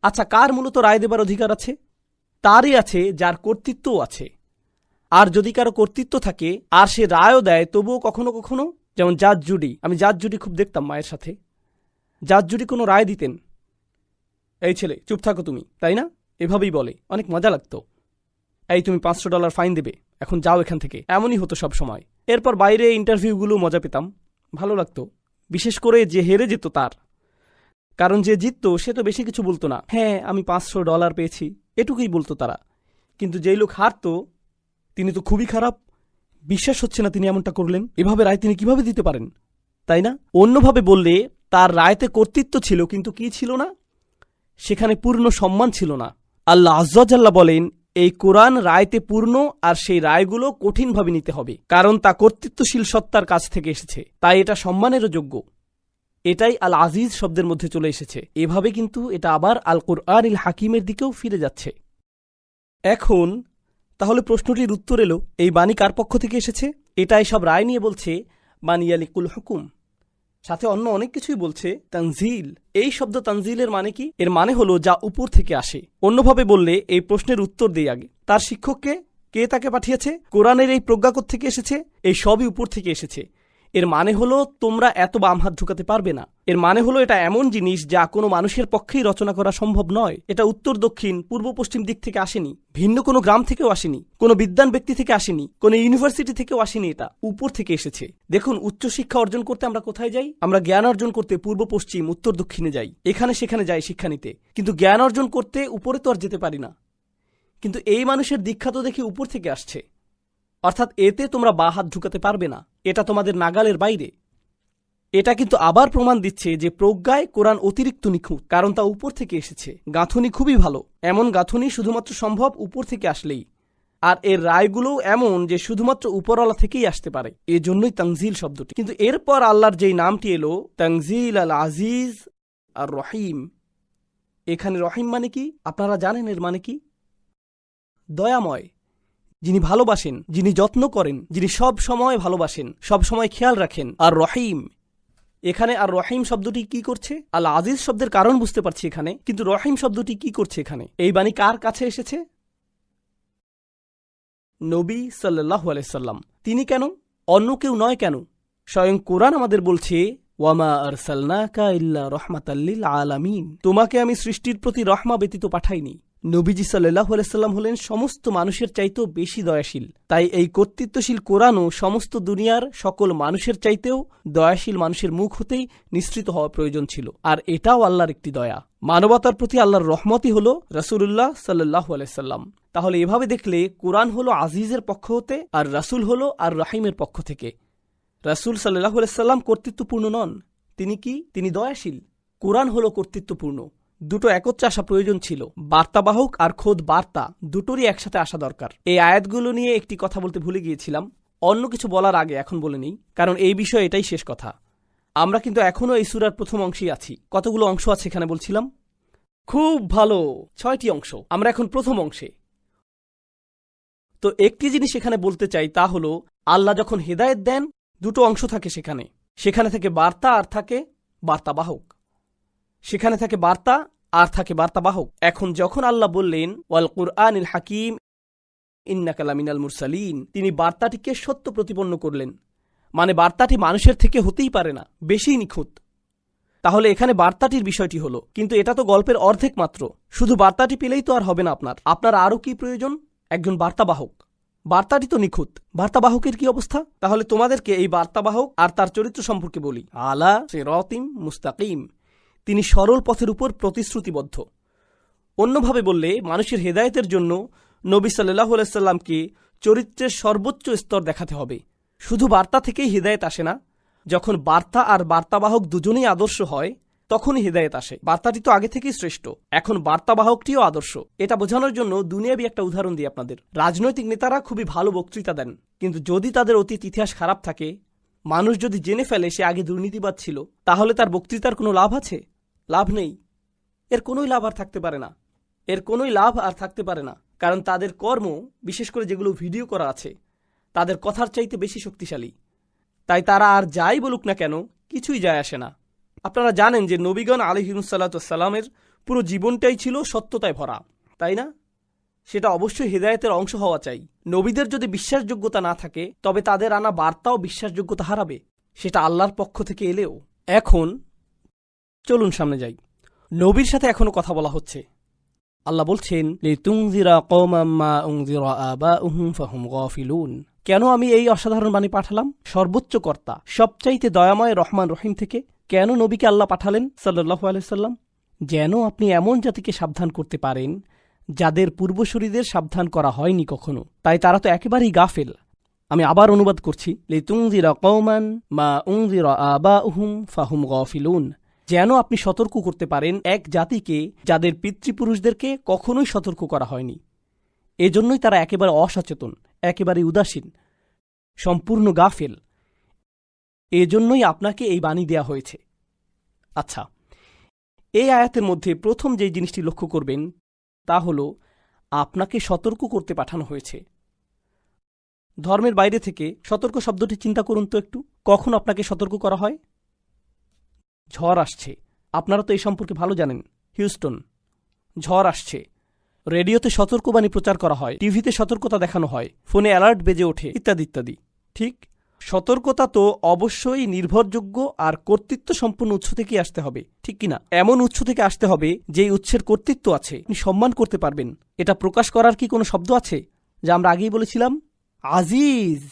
আচ্ছা, কার মূলত রায় দেবার অধিকার আছে? তারই আছে যার কর্তৃত্বও আছে। আর যদি কারো কর্তৃত্ব থাকে আর সে রায়ও দেয়, তবুও কখনো কখনো, যেমন জাজ জুডি, আমি জাজ জুডি খুব দেখতাম মায়ের সাথে। জাজ জুডি কোনো রায় দিতেন, এই ছেলে চুপ থাকো তুমি, তাই না? এভাবেই বলে, অনেক মজা লাগতো। এই তুমি $500 ফাইন দেবে, এখন যাও এখান থেকে, এমনই হতো সব সময়। এরপর বাইরে ইন্টারভিউগুলো মজা পেতাম, ভালো লাগতো। বিশেষ করে যে হেরে যেত তার, কারণ যে জিততো সে তো বেশি কিছু বলতো না। হ্যাঁ, আমি $500 পেয়েছি, এটুকুই বলতো তারা। কিন্তু যেই লোক হারতো তিনি তো খুবই খারাপ, বিশ্বাস হচ্ছে না তিনি এমনটা করলেন, এভাবে রায় তিনি কিভাবে দিতে পারেন, তাই না? অন্যভাবে বললে তার রায়তে কর্তৃত্ব ছিল কিন্তু কি ছিল না? সেখানে পূর্ণ সম্মান ছিল না। আল্লাহ আজ্জা ওয়া জাল্লা বলেন এই কোরআন রায়তে পূর্ণ, আর সেই রায়গুলো কঠিনভাবে নিতে হবে, কারণ তা কর্তৃত্বশীল সত্তার কাছ থেকে এসেছে, তাই এটা সম্মানেরও যোগ্য। এটাই আল আজিজ শব্দের মধ্যে চলে এসেছে। এভাবে কিন্তু এটা আবার আল কুরআনিল হাকিমের দিকেও ফিরে যাচ্ছে। এখন তাহলে প্রশ্নটির উত্তর এলো, এই বাণী কার পক্ষ থেকে এসেছে? এটাই সব রায় নিয়ে বলছে মানিয়ালিকুল হুকুম, সাথে অন্য অনেক কিছুই বলছে। তানজিল, এই শব্দ তানজিলের মানে কি? এর মানে হলো যা উপর থেকে আসে। অন্যভাবে বললে এই প্রশ্নের উত্তর দেই আগে, তার শিক্ষককে কে তাকে পাঠিয়েছে? কোরআনের এই প্রজ্ঞা থেকে এসেছে? এই সবই উপর থেকে এসেছে। এর মানে হলো তোমরা এত বাম হাত ঢুকাতে পারবে না। এর মানে হলো এটা এমন জিনিস যা কোনো মানুষের পক্ষেই রচনা করা সম্ভব নয়। এটা উত্তর দক্ষিণ পূর্ব পশ্চিম দিক থেকে আসেনি, ভিন্ন কোনো গ্রাম থেকেও আসেনি, কোনো বিদ্বান ব্যক্তি থেকে আসেনি, কোনো ইউনিভার্সিটি থেকেও আসেনি, এটা উপর থেকে এসেছে। দেখুন, উচ্চশিক্ষা অর্জন করতে আমরা কোথায় যাই? আমরা জ্ঞান অর্জন করতে পূর্ব পশ্চিম উত্তর দক্ষিণে যাই, এখানে সেখানে যাই শিক্ষা নিতে, কিন্তু জ্ঞান অর্জন করতে উপরে তো আর যেতে পারি না। কিন্তু এই মানুষের দীক্ষা তো দেখি উপর থেকে আসছে, অর্থাৎ এতে তোমরা বা হাত ঢুকাতে পারবে না, এটা তোমাদের নাগালের বাইরে। এটা কিন্তু আবার প্রমাণ দিচ্ছে যে প্রজ্ঞায় কোরআন অতিরিক্ত নিখুঁত, কারণ তা উপর থেকে এসেছে। গাঁথুনি খুবই ভালো, এমন গাঁথুনি শুধুমাত্র সম্ভব উপর থেকে আসলেই। আর এর রায়গুলোও এমন যে শুধুমাত্র উপরওয়ালা থেকেই আসতে পারে, এজন্যই তানজিল শব্দটি। কিন্তু এরপর আল্লাহর যেই নামটি এলো তানজিল আল আজিজ আর রহিম, এখানে রহিম মানে কি আপনারা জানেন? এর মানে কি? দয়াময়, যিনি ভালোবাসেন, যিনি যত্ন করেন, যিনি সব সময় ভালোবাসেন, সব সময় খেয়াল রাখেন। আর রহিম, এখানে আর রহিম শব্দটি কি করছে? আল আজিজ শব্দের কারণ বুঝতে পারছি এখানে, কিন্তু রহিম শব্দটি কি করছে এখানে? এই বাণী কার কাছে এসেছে? নবী সাল্লাল্লাহু আলাইহি সাল্লাম। তিনি কেন? অন্য কেউ নয় কেন? স্বয়ং কোরআন আমাদের বলছে ওয়ামা আরসালনাকা ইল্লা রাহমাতাল লিল আলামিন, তোমাকে আমি সৃষ্টির প্রতি রহমা ব্যতীত পাঠাইনি। নবীজি সাল্লাল্লাহু আলাইহি সাল্লাম হলেন সমস্ত মানুষের চাইতেও বেশি দয়াশীল। তাই এই কর্তৃত্বশীল কোরআনও সমস্ত দুনিয়ার সকল মানুষের চাইতেও দয়াশীল মানুষের মুখ হতেই নিঃসৃত হওয়া প্রয়োজন ছিল। আর এটাও আল্লাহর একটি দয়া। মানবতার প্রতি আল্লাহর রহমতই হল রাসূলুল্লাহ সাল্লাল্লাহু আলাইহি সাল্লাম। তাহলে এভাবে দেখলে কোরআন হলো আজিজের পক্ষ হতে, আর রাসূল হলো আর রাহিমের পক্ষ থেকে। রাসূল সাল্লাল্লাহু আলাইহি সাল্লাম কর্তৃত্বপূর্ণ নন, তিনি কি? তিনি দয়াশীল। কোরআন হলো কর্তৃত্বপূর্ণ। দুটো একত্রে আসা প্রয়োজন ছিল, বার্তাবাহক আর খোদ বার্তা দুটোরই একসাথে আসা দরকার। এই আয়াতগুলো নিয়ে একটি কথা বলতে ভুলে গিয়েছিলাম, অন্য কিছু বলার আগে এখন বলে নিই, কারণ এই বিষয়ে এটাই শেষ কথা। আমরা কিন্তু এখনো এই সূরার প্রথম অংশেই আছি। কতগুলো অংশ আছে এখানে বলছিলাম? খুব ভালো, 6টি অংশ। আমরা এখন প্রথম অংশে। তো একটি জিনিস এখানে বলতে চাই, তা হলো আল্লাহ যখন হেদায়েত দেন দুটো অংশ থাকে সেখানে থেকে বার্তা আর থাকে বার্তাবাহক। সেখানে থাকে বার্তা আর থাকে বার্তাবাহক। এখন যখন আল্লাহ বললেন ওয়াল কুরআনিল হাকিম ইন্নাকা লামিনাল মুরসালিন, তিনি বার্তাটিকে সত্য প্রতিপন্ন করলেন। মানে বার্তাটি মানুষের থেকে হতেই পারে না, বেশি নিখুঁত। তাহলে এখানে বার্তাটির বিষয়টি হলো, কিন্তু এটা তো গল্পের অর্ধেক মাত্র। শুধু বার্তাটি পেলেই তো আর হবে না। আপনার আরও কি প্রয়োজন? একজন বার্তাবাহক। বার্তাটি তো নিখুঁত, বার্তাবাহকের কি অবস্থা? তাহলে তোমাদেরকে এই বার্তাবাহক আর তার চরিত্র সম্পর্কে বলি। আলা সিরাতিম মুস্তাকিম, তিনি সরল পথের উপর প্রতিশ্রুতিবদ্ধ। অন্যভাবে বললে, মানুষের হেদায়েতের জন্য নবী সাল্লাল্লাহু আলাইহি সাল্লামকে চরিত্রের সর্বোচ্চ স্তর দেখাতে হবে। শুধু বার্তা থেকেই হেদায়েত আসে না, যখন বার্তা আর বার্তাবাহক দুজনেই আদর্শ হয় তখনই হেদায়েত আসে। বার্তাটি তো আগে থেকেই শ্রেষ্ঠ, এখন বার্তাবাহকটিও আদর্শ। এটা বোঝানোর জন্য দুনিয়াবি একটা উদাহরণ দিই আপনাদের। রাজনৈতিক নেতারা খুবই ভালো বক্তৃতা দেন, কিন্তু যদি তাদের অতীত ইতিহাস খারাপ থাকে, মানুষ যদি জেনে ফেলে সে আগে দুর্নীতিবাদ ছিল, তাহলে তার বক্তৃতার কোনো লাভ আছে? লাভ নেই। এর কোনোই লাভ আর থাকতে পারে না। কারণ তাদের কর্ম, বিশেষ করে যেগুলো ভিডিও করা আছে, তাদের কথার চাইতে বেশি শক্তিশালী। তাই তারা আর যাই বলুক না কেন, কিছুই যায় আসে না। আপনারা জানেন যে নবীগণ আলাইহিমুসসালামের পুরো জীবনটাই ছিল সত্যতায় ভরা, তাই না? সেটা অবশ্যই হেদায়েতের অংশ হওয়া চাই। নবীদের যদি বিশ্বাসযোগ্যতা না থাকে, তবে তাদের আনা বার্তাও বিশ্বাসযোগ্যতা হারাবে, সেটা আল্লাহর পক্ষ থেকে এলেও। এখন চলুন সামনে যাই। নবীর সাথে এখনো কথা বলা হচ্ছে। আল্লাহ বলছেন, লিতুনজিরা কওমান মা উনজিরা আবাউহুম ফাহুম গাফিলুন। কেন আমি এই অসাধারণ বাণী পাঠালাম? সর্বোচ্চ কর্তা, সবচাইতে দয়াময় রহমান রহিম থেকে কেন নবীকে আল্লাহ পাঠালেন সাল্লাল্লাহু আলাইহি সাল্লাম? যেন আপনি এমন জাতিকে সাবধান করতে পারেন যাদের পূর্বসূরীদের সাবধান করা হয়নি কখনো, তাই তারা তো একেবারেই গাফেল। আমি আবার অনুবাদ করছি, লিতুনজিরা কওমান মা উনজিরা আবাউহুম ফাহুম গাফিলুন। যেন আপনি সতর্ক করতে পারেন এক জাতিকে যাদের পিতৃপুরুষদেরকে কখনোই সতর্ক করা হয়নি। এজন্যই তারা একেবারে অসচেতন, একেবারে উদাসীন, সম্পূর্ণ গাফেল। এজন্যই আপনাকে এই বাণী দেয়া হয়েছে। আচ্ছা, এই আয়াতের মধ্যে প্রথম যে জিনিসটি লক্ষ্য করবেন তা হল আপনাকে সতর্ক করতে পাঠানো হয়েছে। ধর্মের বাইরে থেকে সতর্ক শব্দটি চিন্তা করুন তো একটু। কখন আপনাকে সতর্ক করা হয়? ঝড় আসছে, আপনারা তো এই সম্পর্কে ভালো জানেন। হিউস্টন, ঝড় আসছে। রেডিওতে সতর্কবাণী প্রচার করা হয়, টিভিতে সতর্কতা দেখানো হয়, ফোনে অ্যালার্ট বেজে ওঠে, ইত্যাদি ইত্যাদি। ঠিক, সতর্কতা তো অবশ্যই নির্ভরযোগ্য আর কর্তৃত্ব সম্পন্ন উৎস থেকে আসতে হবে, ঠিক কিনা? এমন উৎস থেকে আসতে হবে যেই উৎসের কর্তৃত্ব আছে, আপনি সম্মান করতে পারবেন। এটা প্রকাশ করার কি কোনো শব্দ আছে? যা আমরা আগেই বলেছিলাম, আজিজ।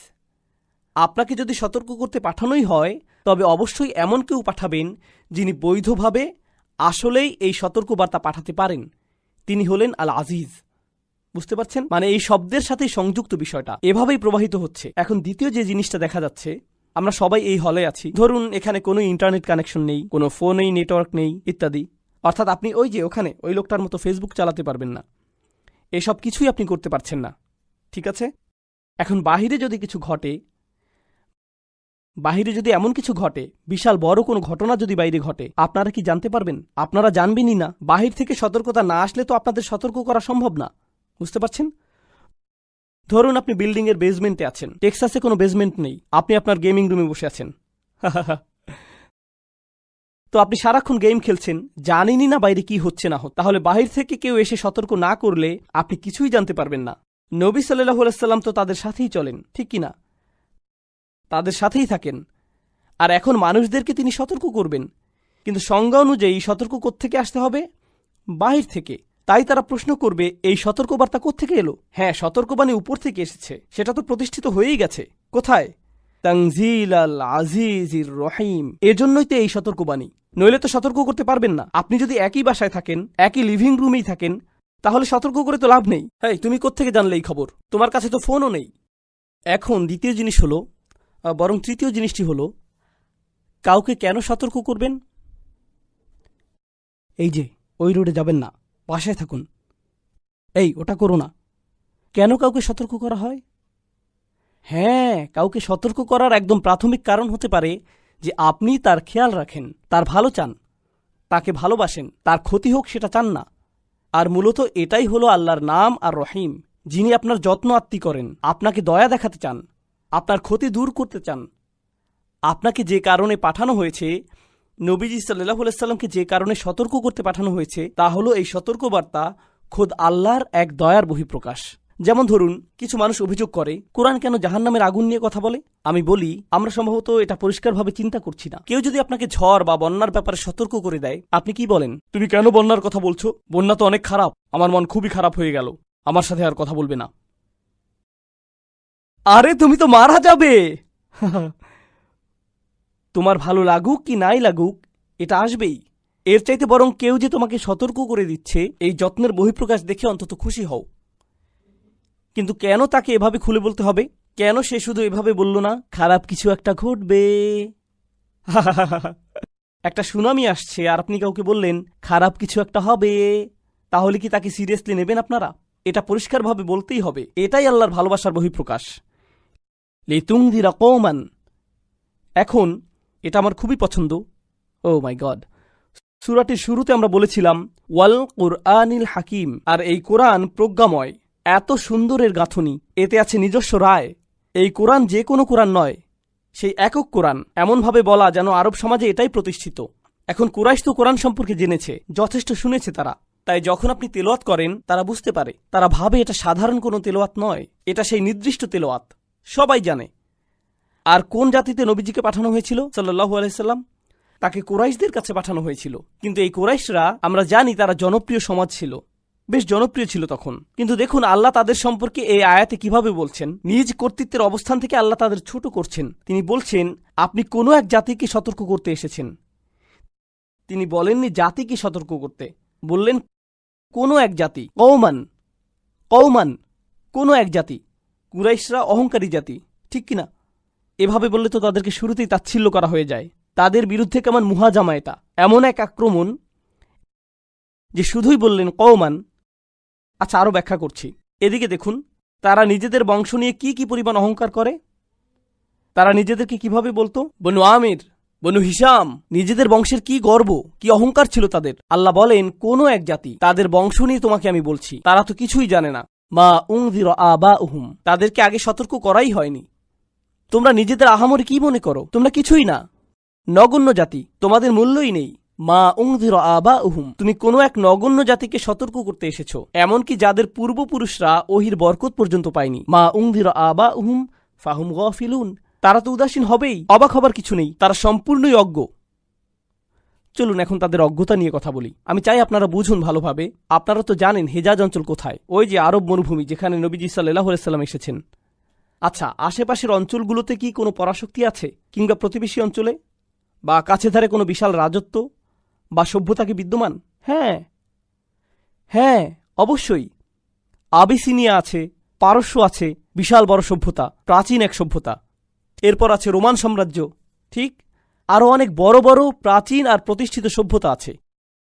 আপনাকে যদি সতর্ক করতে পাঠানোই হয়, তবে অবশ্যই এমন কেউ পাঠাবেন যিনি বৈধভাবে আসলেই এই সতর্কবার্তা পাঠাতে পারেন। তিনি হলেন আল আজিজ। বুঝতে পারছেন? মানে এই শব্দের সাথেই সংযুক্ত বিষয়টা এভাবেই প্রবাহিত হচ্ছে। এখন দ্বিতীয় যে জিনিসটা দেখা যাচ্ছে, আমরা সবাই এই হলে আছি, ধরুন এখানে কোনো ইন্টারনেট কানেকশন নেই, কোনো ফোনেই নেটওয়ার্ক নেই, ইত্যাদি। অর্থাৎ আপনি ওই যে ওখানে ওই লোকটার মতো ফেসবুক চালাতে পারবেন না, এসব কিছুই আপনি করতে পারছেন না, ঠিক আছে? এখন বাহিরে যদি কিছু ঘটে, বাহিরে যদি এমন কিছু ঘটে, বিশাল বড় কোনো ঘটনা যদি বাইরে ঘটে, আপনারা কি জানতে পারবেন? আপনারা জানবেনই না। বাহির থেকে সতর্কতা না আসলে তো আপনাদের সতর্ক করা সম্ভব না। বুঝতে পারছেন? ধরুন আপনি বিল্ডিং এর বেসমেন্টে আছেন, টেক্সাসে কোনো বেসমেন্ট নেই, আপনি আপনার গেমিং রুমে বসে আছেন। তো আপনি সারাক্ষণ গেম খেলছেন, জানেনই না বাইরে কি হচ্ছে না হচ্ছে। তাহলে বাহির থেকে কেউ এসে সতর্ক না করলে আপনি কিছুই জানতে পারবেন না। নবী সাল্লাল্লাহু আলাইহি সাল্লাম তো তাদের সাথেই চলেন, ঠিক কিনা? তাদের সাথেই থাকেন। আর এখন মানুষদেরকে তিনি সতর্ক করবেন, কিন্তু সংজ্ঞা অনুযায়ী সতর্ক কোত্থেকে আসতে হবে? বাহির থেকে। তাই তারা প্রশ্ন করবে, এই সতর্কবার্তা কোত্থেকে এলো? হ্যাঁ, সতর্কবাণী উপর থেকে এসেছে, সেটা তো প্রতিষ্ঠিত হয়েই গেছে। কোথায়? তানজিল আল আজিজির রহিম। এজন্যই তো এই সতর্কবাণী, নইলে তো সতর্ক করতে পারবেন না। আপনি যদি একই বাসায় থাকেন, একই লিভিং রুমেই থাকেন, তাহলে সতর্ক করে তো লাভ নেই। হ্যাঁ, তুমি কোত্থেকে জানলে এই খবর? তোমার কাছে তো ফোনও নেই। এখন দ্বিতীয় জিনিস হলো, বরং তৃতীয় জিনিসটি হলো, কাউকে কেন সতর্ক করবেন? এই যে ওই রোডে যাবেন না, বাসায় থাকুন, এই ওটা করো না। কেন কাউকে সতর্ক করা হয়? হ্যাঁ, কাউকে সতর্ক করার একদম প্রাথমিক কারণ হতে পারে যে আপনি তার খেয়াল রাখেন, তার ভালো চান, তাকে ভালোবাসেন, তার ক্ষতি হোক সেটা চান না। আর মূলত এটাই হলো আল্লাহর নাম আর রহিম, যিনি আপনার যত্ন আত্মি করেন, আপনাকে দয়া দেখাতে চান, আপনার ক্ষতি দূর করতে চান। আপনাকে যে কারণে পাঠানো হয়েছে, নবীজি সাল্লাল্লাহু আলাইহি সাল্লামকে যে কারণে সতর্ক করতে পাঠানো হয়েছে, তা হলো এই সতর্কবার্তা খোদ আল্লাহর এক দয়ার বহিঃপ্রকাশ। যেমন ধরুন, কিছু মানুষ অভিযোগ করে কোরআন কেন জাহান্নামের আগুন নিয়ে কথা বলে। আমি বলি, আমরা সম্ভবত এটা পরিষ্কারভাবে চিন্তা করছি না। কেউ যদি আপনাকে ঝড় বা বন্যার ব্যাপারে সতর্ক করে দেয়, আপনি কি বলেন? তুমি কেন বন্যার কথা বলছো? বন্যা তো অনেক খারাপ, আমার মন খুবই খারাপ হয়ে গেল, আমার সাথে আর কথা বলবে না। আরে তুমি তো মারা যাবে। তোমার ভালো লাগুক কি নাই লাগুক, এটা আসবেই। এর চাইতে বরং কেউ যে তোমাকে সতর্ক করে দিচ্ছে, এই যত্নের বহিঃপ্রকাশ দেখে অন্তত খুশি হও। কিন্তু কেন তাকে এভাবে খুলে বলতে হবে? কেন সে শুধু এভাবে বলল না, খারাপ কিছু একটা ঘটবে? একটা সুনামি আসছে আর আপনি কাউকে বললেন খারাপ কিছু একটা হবে, তাহলে কি তাকে সিরিয়াসলি নেবেন আপনারা? এটা পরিষ্কারভাবে বলতেই হবে। এটাই আল্লাহর ভালোবাসার বহিঃপ্রকাশ। লিতুনযিরা কওমান। এখন এটা আমার খুবই পছন্দ। ও মাই গড, সূরাটির শুরুতে আমরা বলেছিলাম ওয়াল কুরআনিল হাকিম, আর এই কোরআন প্রজ্ঞাময়, এত সুন্দরের গাঁথনি, এতে আছে নিজস্ব রায়। এই কোরআন যে কোনো কোরআন নয়, সেই একক কোরআন, এমনভাবে বলা যেন আরব সমাজে এটাই প্রতিষ্ঠিত। এখন কুরাইশ তো কোরআন সম্পর্কে জেনেছে, যথেষ্ট শুনেছে তারা, তাই যখন আপনি তেলাওয়াত করেন তারা বুঝতে পারে, তারা ভাবে এটা সাধারণ কোনো তেলাওয়াত নয়, এটা সেই নির্দিষ্ট তেলাওয়াত, সবাই জানে। আর কোন জাতিতে নবীজিকে পাঠানো হয়েছিল সাল্লাল্লাহু আলাইহি সাল্লাম? তাকে কুরাইশদের কাছে পাঠানো হয়েছিল। কিন্তু এই কুরাইশরা, আমরা জানি তারা জনপ্রিয় সমাজ ছিল, বেশ জনপ্রিয় ছিল তখন। কিন্তু দেখুন আল্লাহ তাদের সম্পর্কে এই আয়াতে কিভাবে বলছেন। নিজ কর্তৃত্বের অবস্থান থেকে আল্লাহ তাদের ছোট করছেন। তিনি বলছেন আপনি কোনো এক জাতিকে সতর্ক করতে এসেছেন। তিনি বলেননি জাতিকে সতর্ক করতে, বললেন কোনো এক জাতি। কওমান, কওমান, কোনো এক জাতি। কুরাইশরা অহংকারী জাতি, ঠিক কিনা? এভাবে বললে তো তাদেরকে শুরুতেই তাচ্ছিল্য করা হয়ে যায়। তাদের বিরুদ্ধে কেমন মুহাজামা এটা, এমন এক আক্রমণ যে শুধুই বললেন কওমান। আচ্ছা, আরো ব্যাখ্যা করছি। এদিকে দেখুন, তারা নিজেদের বংশ নিয়ে কি কি পরিমাণ অহংকার করে। তারা নিজেদেরকে কিভাবে বলতো? বনু আমির, বনু হিশাম। নিজেদের বংশের কি গর্ব, কি অহংকার ছিল তাদের। আল্লাহ বলেন কোনো এক জাতি, তাদের বংশ নিয়ে তোমাকে আমি বলছি, তারা তো কিছুই জানে না। মা উনযিরা আবাউহুম, তাদেরকে আগে সতর্ক করাই হয়নি। তোমরা নিজেদের আহামরি কি মনে করো? তোমরা কিছুই না, নগণ্য জাতি, তোমাদের মূল্যই নেই। মা উনযিরা আবাউহুম, তুমি কোনো এক নগণ্য জাতিকে সতর্ক করতে এসেছো, এমনকি যাদের পূর্বপুরুষরা ওহির বরকত পর্যন্ত পায়নি। মা উনযিরা আবাউহুম ফাহুম গাফিলুন, তারা তো উদাসীন হবেই, অবাক হবার কিছু নেই, তারা সম্পূর্ণই অজ্ঞ। চলুন এখন তাদের অজ্ঞতা নিয়ে কথা বলি। আমি চাই আপনারা বুঝুন ভালোভাবে। আপনারা তো জানেন হেজাজ অঞ্চল কোথায়, ওই যে আরব মরুভূমি যেখানে নবীজি সাল্লাল্লাহু আলাইহি সাল্লাম এসেছেন। আচ্ছা, আশেপাশের অঞ্চলগুলোতে কি কোনো পরাশক্তি আছে? কিংবা প্রতিবেশী অঞ্চলে বা কাছে ধারে কোনো বিশাল রাজত্ব বা সভ্যতা কি বিদ্যমান? হ্যাঁ হ্যাঁ, অবশ্যই। আবিসিনিয়া আছে, পারস্য আছে, বিশাল বড় সভ্যতা, প্রাচীন এক সভ্যতা। এরপর আছে রোমান সাম্রাজ্য, ঠিক? আরও অনেক বড় বড় প্রাচীন আর প্রতিষ্ঠিত সভ্যতা আছে।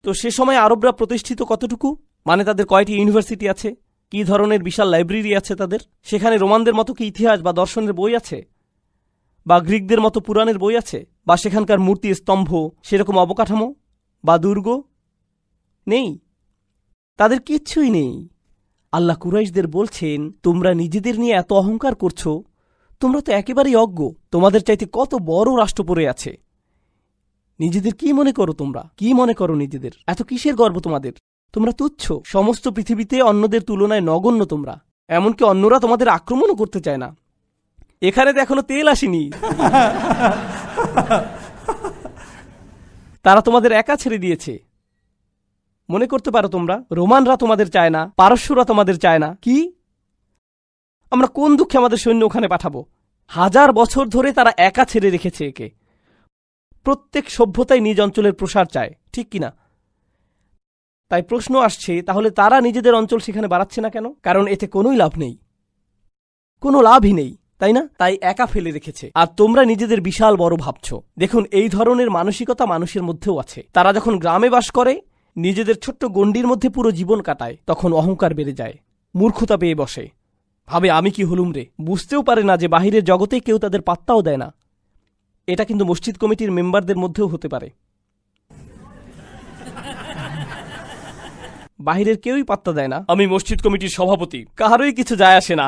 তো সে সময় আরবরা প্রতিষ্ঠিত কতটুকু? মানে তাদের কয়টি ইউনিভার্সিটি আছে, কি ধরনের বিশাল লাইব্রেরি আছে তাদের? সেখানে রোমানদের মতো কি ইতিহাস বা দর্শনের বই আছে, বা গ্রিকদের মতো পুরাণের বই আছে, বা সেখানকার মূর্তি স্তম্ভ সেরকম অবকাঠামো বা দুর্গ? নেই, তাদের কিচ্ছুই নেই। আল্লাহ কুরাইশদের বলছেন তোমরা নিজেদের নিয়ে এত অহংকার করছো, তোমরা তো একেবারেই অজ্ঞ, তোমাদের চাইতে কত বড় রাষ্ট্র পড়ে আছে। নিজেদের কি মনে করো? তোমরা কি মনে করো নিজেদের? এত কিসের গর্ব তোমাদের? তোমরা তুচ্ছ, সমস্ত পৃথিবীতে অন্যদের তুলনায় নগণ্য তোমরা। এমনকি অন্যরা তোমাদের আক্রমণও করতে চায় না। এখানে তো এখনো তেল আসেনি। তারা তোমাদের একা ছেড়ে দিয়েছে। মনে করতে পারো তোমরা রোমানরা তোমাদের চায় না, পারস্যরা তোমাদের চায় না। কি? আমরা কোন দুঃখে আমাদের সৈন্য ওখানে পাঠাবো? 1000 বছর ধরে তারা একা ছেড়ে রেখেছে একে। প্রত্যেক সভ্যতাই নিজ অঞ্চলের প্রসার চায়, ঠিক কিনা? তাই প্রশ্ন আসছে, তাহলে তারা নিজেদের অঞ্চল সেখানে বাড়াচ্ছে না কেন? কারণ এতে কোনোই লাভ নেই, কোনো লাভই নেই, তাই না? তাই একা ফেলে রেখেছে। আর তোমরা নিজেদের বিশাল বড় ভাবছ। দেখুন, এই ধরনের মানসিকতা মানুষের মধ্যেও আছে। তারা যখন গ্রামে বাস করে, নিজেদের ছোট্ট গণ্ডির মধ্যে পুরো জীবন কাটায়, তখন অহংকার বেড়ে যায়, মূর্খতা পেয়ে বসে, ভাবে আমি কি হলুম রে। বুঝতেও পারে না যে বাহিরের জগতে কেউ তাদের পাত্তাও দেয় না। এটা কিন্তু মসজিদ কমিটির মেম্বারদের মধ্যেও হতে পারে। বাহিরের কেউই পাত্তা দেয় না, আমি মসজিদ কমিটির সভাপতি, কারোই কিছু যায় আসে না।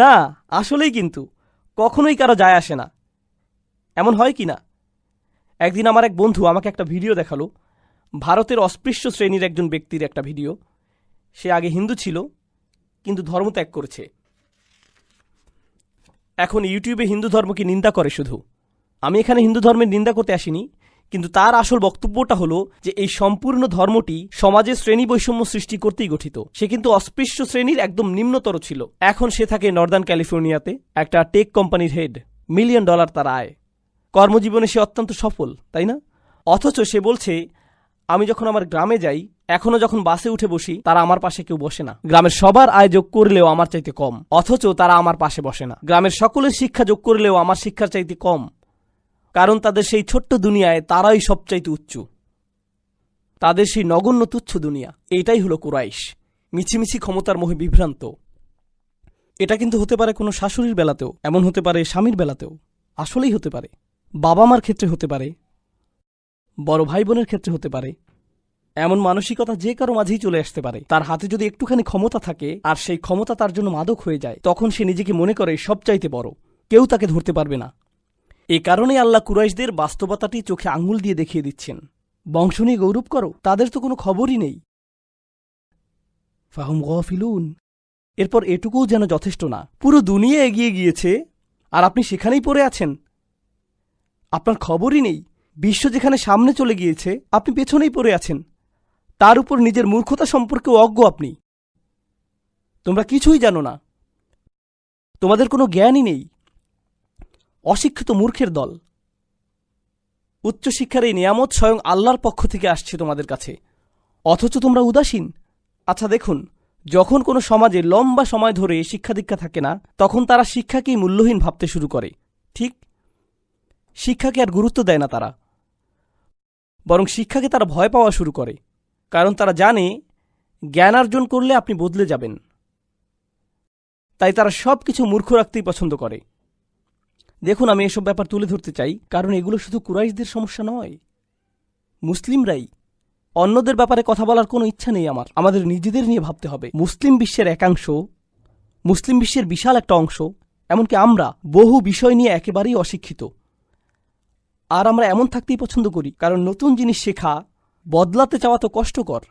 না, আসলেই কিন্তু কখনোই কারো যায় আসে না। এমন হয় কি না, একদিন আমার এক বন্ধু আমাকে একটা ভিডিও দেখালো, ভারতের অস্পৃশ্য শ্রেণীর একজন ব্যক্তির একটা ভিডিও। সে আগে হিন্দু ছিল, কিন্তু ধর্মত্যাগ করেছে। এখন ইউটিউবে হিন্দু ধর্মকে নিন্দা করে শুধু। আমি এখানে হিন্দু ধর্মের নিন্দা করতে আসিনি, কিন্তু তার আসল বক্তব্যটা হলো যে এই সম্পূর্ণ ধর্মটি সমাজে শ্রেণী বৈষম্য সৃষ্টি করতেই গঠিত। সে কিন্তু অস্পৃশ্য শ্রেণীর একদম নিম্নতর ছিল। এখন সে থাকে নর্দার্ন ক্যালিফোর্নিয়াতে, একটা টেক কোম্পানির হেড, $1 মিলিয়ন তার আয়, কর্মজীবনে সে অত্যন্ত সফল, তাই না? অথচ সে বলছে, আমি যখন আমার গ্রামে যাই, এখনো যখন বাসে উঠে বসি, তারা আমার পাশে কেউ বসে না। গ্রামের সবার আয় যোগ করলেও আমার চাইতে কম, অথচ তারা আমার পাশে বসে না। গ্রামের সকলের শিক্ষা যোগ করলেও আমার শিক্ষার চাইতে কম, কারণ তাদের সেই ছোট্ট দুনিয়ায় তারাই সবচাইতে উচ্চ, তাদের সেই নগণ্য তুচ্ছ দুনিয়া। এটাই হলো কুরাইশ, মিছিমিছি ক্ষমতার মোহে বিভ্রান্ত। এটা কিন্তু হতে পারে কোনো শাশুড়ির বেলাতেও, এমন হতে পারে স্বামীর বেলাতেও, আসলেই হতে পারে। বাবা মার ক্ষেত্রে হতে পারে, বড় ভাই বোনের ক্ষেত্রে হতে পারে। এমন মানসিকতা যে কারো মাঝেই চলে আসতে পারে। তার হাতে যদি একটুখানি ক্ষমতা থাকে আর সেই ক্ষমতা তার জন্য মাদক হয়ে যায়, তখন সে নিজেকে মনে করে সবচাইতে বড়, কেউ তাকে ধরতে পারবে না। এ কারণেই আল্লাহ কুরাইশদের বাস্তবতাটি চোখে আঙুল দিয়ে দেখিয়ে দিচ্ছেন। বংশ নিয়ে গৌরব করো, তাদের তো কোনো খবরই নেই। ফাহুম গাফিলুন। এরপর এটুকুও যেন যথেষ্ট না, পুরো দুনিয়া এগিয়ে গিয়েছে আর আপনি সেখানেই পড়ে আছেন, আপনার খবরই নেই। বিশ্ব যেখানে সামনে চলে গিয়েছে, আপনি পেছনেই পড়ে আছেন। তার উপর নিজের মূর্খতা সম্পর্কেও অজ্ঞ আপনি। তোমরা কিছুই জানো না, তোমাদের কোনো জ্ঞানই নেই। অশিক্ষিত মূর্খের দল। উচ্চশিক্ষার এই নিয়ামত স্বয়ং আল্লাহর পক্ষ থেকে আসছে তোমাদের কাছে, অথচ তোমরা উদাসীন। আচ্ছা দেখুন, যখন কোনো সমাজে লম্বা সময় ধরে শিক্ষা দীক্ষা থাকে না, তখন তারা শিক্ষাকেই মূল্যহীন ভাবতে শুরু করে। ঠিক, শিক্ষাকে আর গুরুত্ব দেয় না তারা, বরং শিক্ষাকে তারা ভয় পাওয়া শুরু করে। কারণ তারা জানে জ্ঞান অর্জন করলে আপনি বদলে যাবেন। তাই তারা সব কিছু মূর্খ রাখতেই পছন্দ করে। দেখুন, আমি এসব ব্যাপার তুলে ধরতে চাই, কারণ এগুলো শুধু কুরাইশদের সমস্যা নয়, মুসলিমরাই। অন্যদের ব্যাপারে কথা বলার কোনো ইচ্ছা নেই আমার, আমাদের নিজেদের নিয়ে ভাবতে হবে। মুসলিম বিশ্বের একাংশ, মুসলিম বিশ্বের বিশাল একটা অংশ, এমনকি আমরা বহু বিষয় নিয়ে একেবারেই অশিক্ষিত। আর আমরা এমন থাকতেই পছন্দ করি, কারণ নতুন জিনিস শেখা, বদলাতে চাওয়া তো কষ্টকর,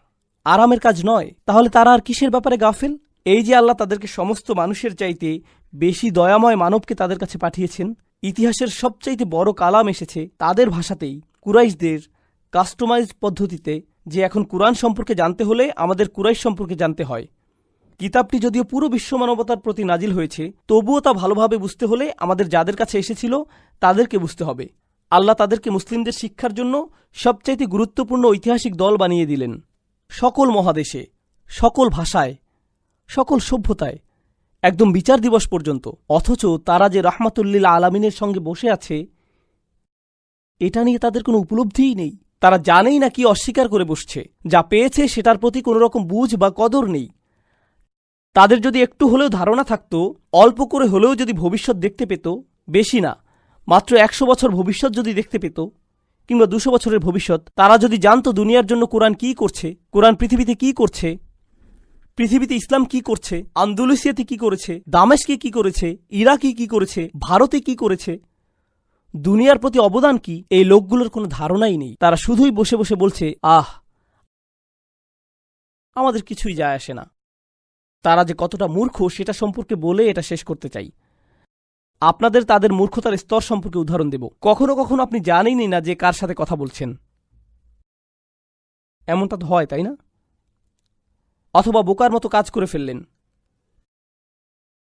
আরামের কাজ নয়। তাহলে তারা আর কিসের ব্যাপারে গাফেল? এই যে আল্লাহ তাদেরকে সমস্ত মানুষের চাইতে বেশি দয়াময় মানবকে তাদের কাছে পাঠিয়েছেন, ইতিহাসের সবচাইতে বড় কালাম এসেছে তাদের ভাষাতেই, কুরাইশদের কাস্টমাইজ পদ্ধতিতে, যে এখন কুরআন সম্পর্কে জানতে হলে আমাদের কুরাইশ সম্পর্কে জানতে হয়। কিতাবটি যদিও পুরো বিশ্ব মানবতার প্রতি নাজিল হয়েছে, তবুও তা ভালোভাবে বুঝতে হলে আমাদের যাদের কাছে এসেছিল তাদেরকে বুঝতে হবে। আল্লাহ তাদেরকে মুসলিমদের শিক্ষার জন্য সবচাইতে গুরুত্বপূর্ণ ঐতিহাসিক দল বানিয়ে দিলেন, সকল মহাদেশে, সকল ভাষায়, সকল সভ্যতায়, একদম বিচার দিবস পর্যন্ত। অথচ তারা যে রাহমাতুল্লিল আলামিনের সঙ্গে বসে আছে, এটা নিয়ে তাদের কোনো উপলব্ধিই নেই। তারা জানেই না কি অস্বীকার করে বসছে। যা পেয়েছে সেটার প্রতি কোনো রকম বুঝ বা কদর নেই। তাদের যদি একটু হলেও ধারণা থাকত, অল্প করে হলেও যদি ভবিষ্যৎ দেখতে পেত, বেশি না, মাত্র 100 বছর ভবিষ্যৎ যদি দেখতে পেত, কিংবা 200 বছরের ভবিষ্যৎ, তারা যদি জানতো দুনিয়ার জন্য কোরআন কি করছে, কোরআন পৃথিবীতে কি করছে, পৃথিবীতে ইসলাম কি করছে, আন্দুলুসিয়াতে কি করেছে, দামেস্কে কি করেছে, ইরাকে কি করেছে, ভারতে কি করেছে, দুনিয়ার প্রতি অবদান কি, এই লোকগুলোর কোনো ধারণাই নেই। তারা শুধুই বসে বসে বলছে, আহ, আমাদের কিছুই যায় আসে না। তারা যে কতটা মূর্খ সেটা সম্পর্কে বলে এটা শেষ করতে চাই। আপনাদের তাদের মূর্খতার স্তর সম্পর্কে উদাহরণ দেব। কখনো কখনো আপনি জানেনই না যে কার সাথে কথা বলছেন, এমনটা তো হয়, তাই না? অথবা বোকার মতো কাজ করে ফেললেন,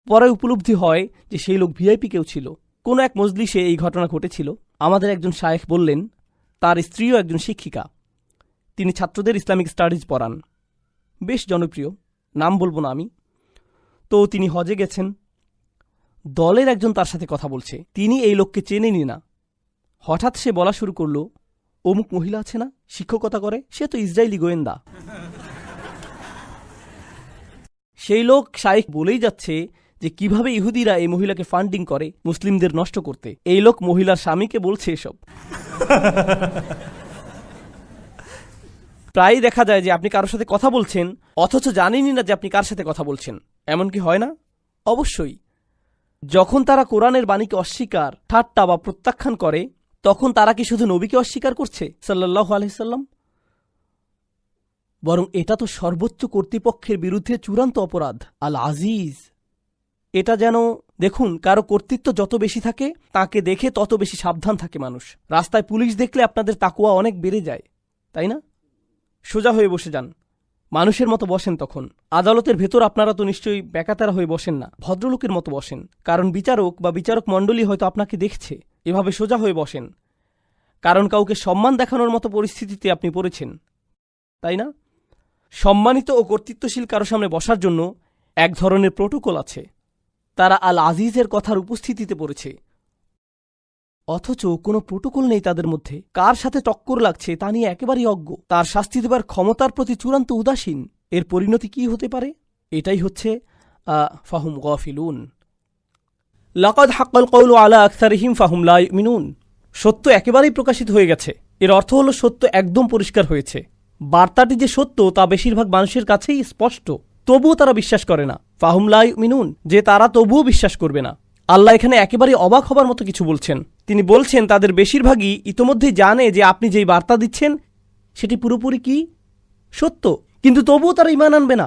পরে উপলব্ধি হয় যে সেই লোক ভিআইপি কেউ ছিল। কোনো এক মজলিসে এই ঘটনা ঘটেছিল। আমাদের একজন শায়েখ বললেন, তার স্ত্রীও একজন শিক্ষিকা, তিনি ছাত্রদের ইসলামিক স্টাডিজ পড়ান, বেশ জনপ্রিয়, নাম বলবো না আমি। তো তিনি হজে গেছেন, দলের একজন তার সাথে কথা বলছে, তিনি এই লোককে চেনেনি না। হঠাৎ সে বলা শুরু করলো, অমুক মহিলা আছে না, শিক্ষকতা করে, সে তো ইসরায়েলি গোয়েন্দা। সেই লোক শায়েখ বলেই যাচ্ছে যে কিভাবে ইহুদিরা এই মহিলাকে ফান্ডিং করে মুসলিমদের নষ্ট করতে। এই লোক মহিলার স্বামীকে বলছে এসব। প্রায়ই দেখা যায় যে আপনি কারোর সাথে কথা বলছেন অথচ জানেনই না যে আপনি কার সাথে কথা বলছেন। এমন কি হয় না? অবশ্যই। যখন তারা কোরআনের বাণীকে অস্বীকার, ঠাট্টা বা প্রত্যাখ্যান করে, তখন তারা কি শুধু নবীকে অস্বীকার করছে সাল্লাল্লাহু আলাইহি সাল্লাম? বরং এটা তো সর্বোচ্চ কর্তৃপক্ষের বিরুদ্ধে চূড়ান্ত অপরাধ। আল আজিজ, এটা যেন দেখুন, কারো কর্তৃত্ব যত বেশি থাকে তাকে দেখে তত বেশি সাবধান থাকে মানুষ। রাস্তায় পুলিশ দেখলে আপনাদের তাকওয়া অনেক বেড়ে যায়, তাই না? সোজা হয়ে বসে যান, মানুষের মতো বসেন। তখন আদালতের ভেতর আপনারা তো নিশ্চয়ই বেকাতারা হয়ে বসেন না, ভদ্রলোকের মতো বসেন, কারণ বিচারক বা বিচারক মণ্ডলী হয়তো আপনাকে দেখছে। এভাবে সোজা হয়ে বসেন, কারণ কাউকে সম্মান দেখানোর মতো পরিস্থিতিতে আপনি পড়েছেন, তাই না? সম্মানিত ও কর্তৃত্বশীল কারো সামনে বসার জন্য এক ধরনের প্রোটোকল আছে। তারা আল আজিজের কথার উপস্থিতিতে পড়েছে, অথচ কোনো প্রোটোকল নেই তাদের মধ্যে। কার সাথে টক্কর লাগছে তা নিয়ে একেবারেই অজ্ঞ, তার শাস্তি দেবার ক্ষমতার প্রতি চূড়ান্ত উদাসীন। এর পরিণতি কি হতে পারে? এটাই হচ্ছে ফাহুম গাফিলুন। লাকাদ হাক্কাল কওলু আলা আকসারিহিম ফাহুম লা ইউমিনুন। সত্য একেবারেই প্রকাশিত হয়ে গেছে। এর অর্থ হলো সত্য একদম পরিষ্কার হয়েছে। বার্তাটি যে সত্য তা বেশিরভাগ মানুষের কাছেই স্পষ্ট, তবুও তারা বিশ্বাস করে না। ফাহুম লা ইউমিনুন, যে তারা তবুও বিশ্বাস করবে না। আল্লাহ এখানে একেবারে অবাক হবার মতো কিছু বলছেন। তিনি বলছেন তাদের বেশিরভাগই ইতোমধ্যেই জানে যে আপনি যেই বার্তা দিচ্ছেন সেটি পুরোপুরি কি সত্য, কিন্তু তবুও তারা ঈমান আনবে না।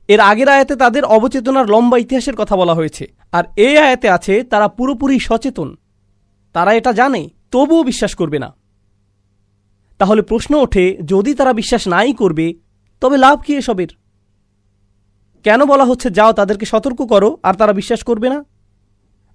এর আগের আয়াতে তাদের অবচেতনার লম্বা ইতিহাসের কথা বলা হয়েছে, আর এই আয়াতে আছে তারা পুরোপুরি সচেতন, তারা এটা জানে, তবুও বিশ্বাস করবে না। তাহলে প্রশ্ন ওঠে, যদি তারা বিশ্বাস নাই করবে তবে লাভ কি এসবের? কেন বলা হচ্ছে যাও তাদেরকে সতর্ক করো, আর তারা বিশ্বাস করবে না?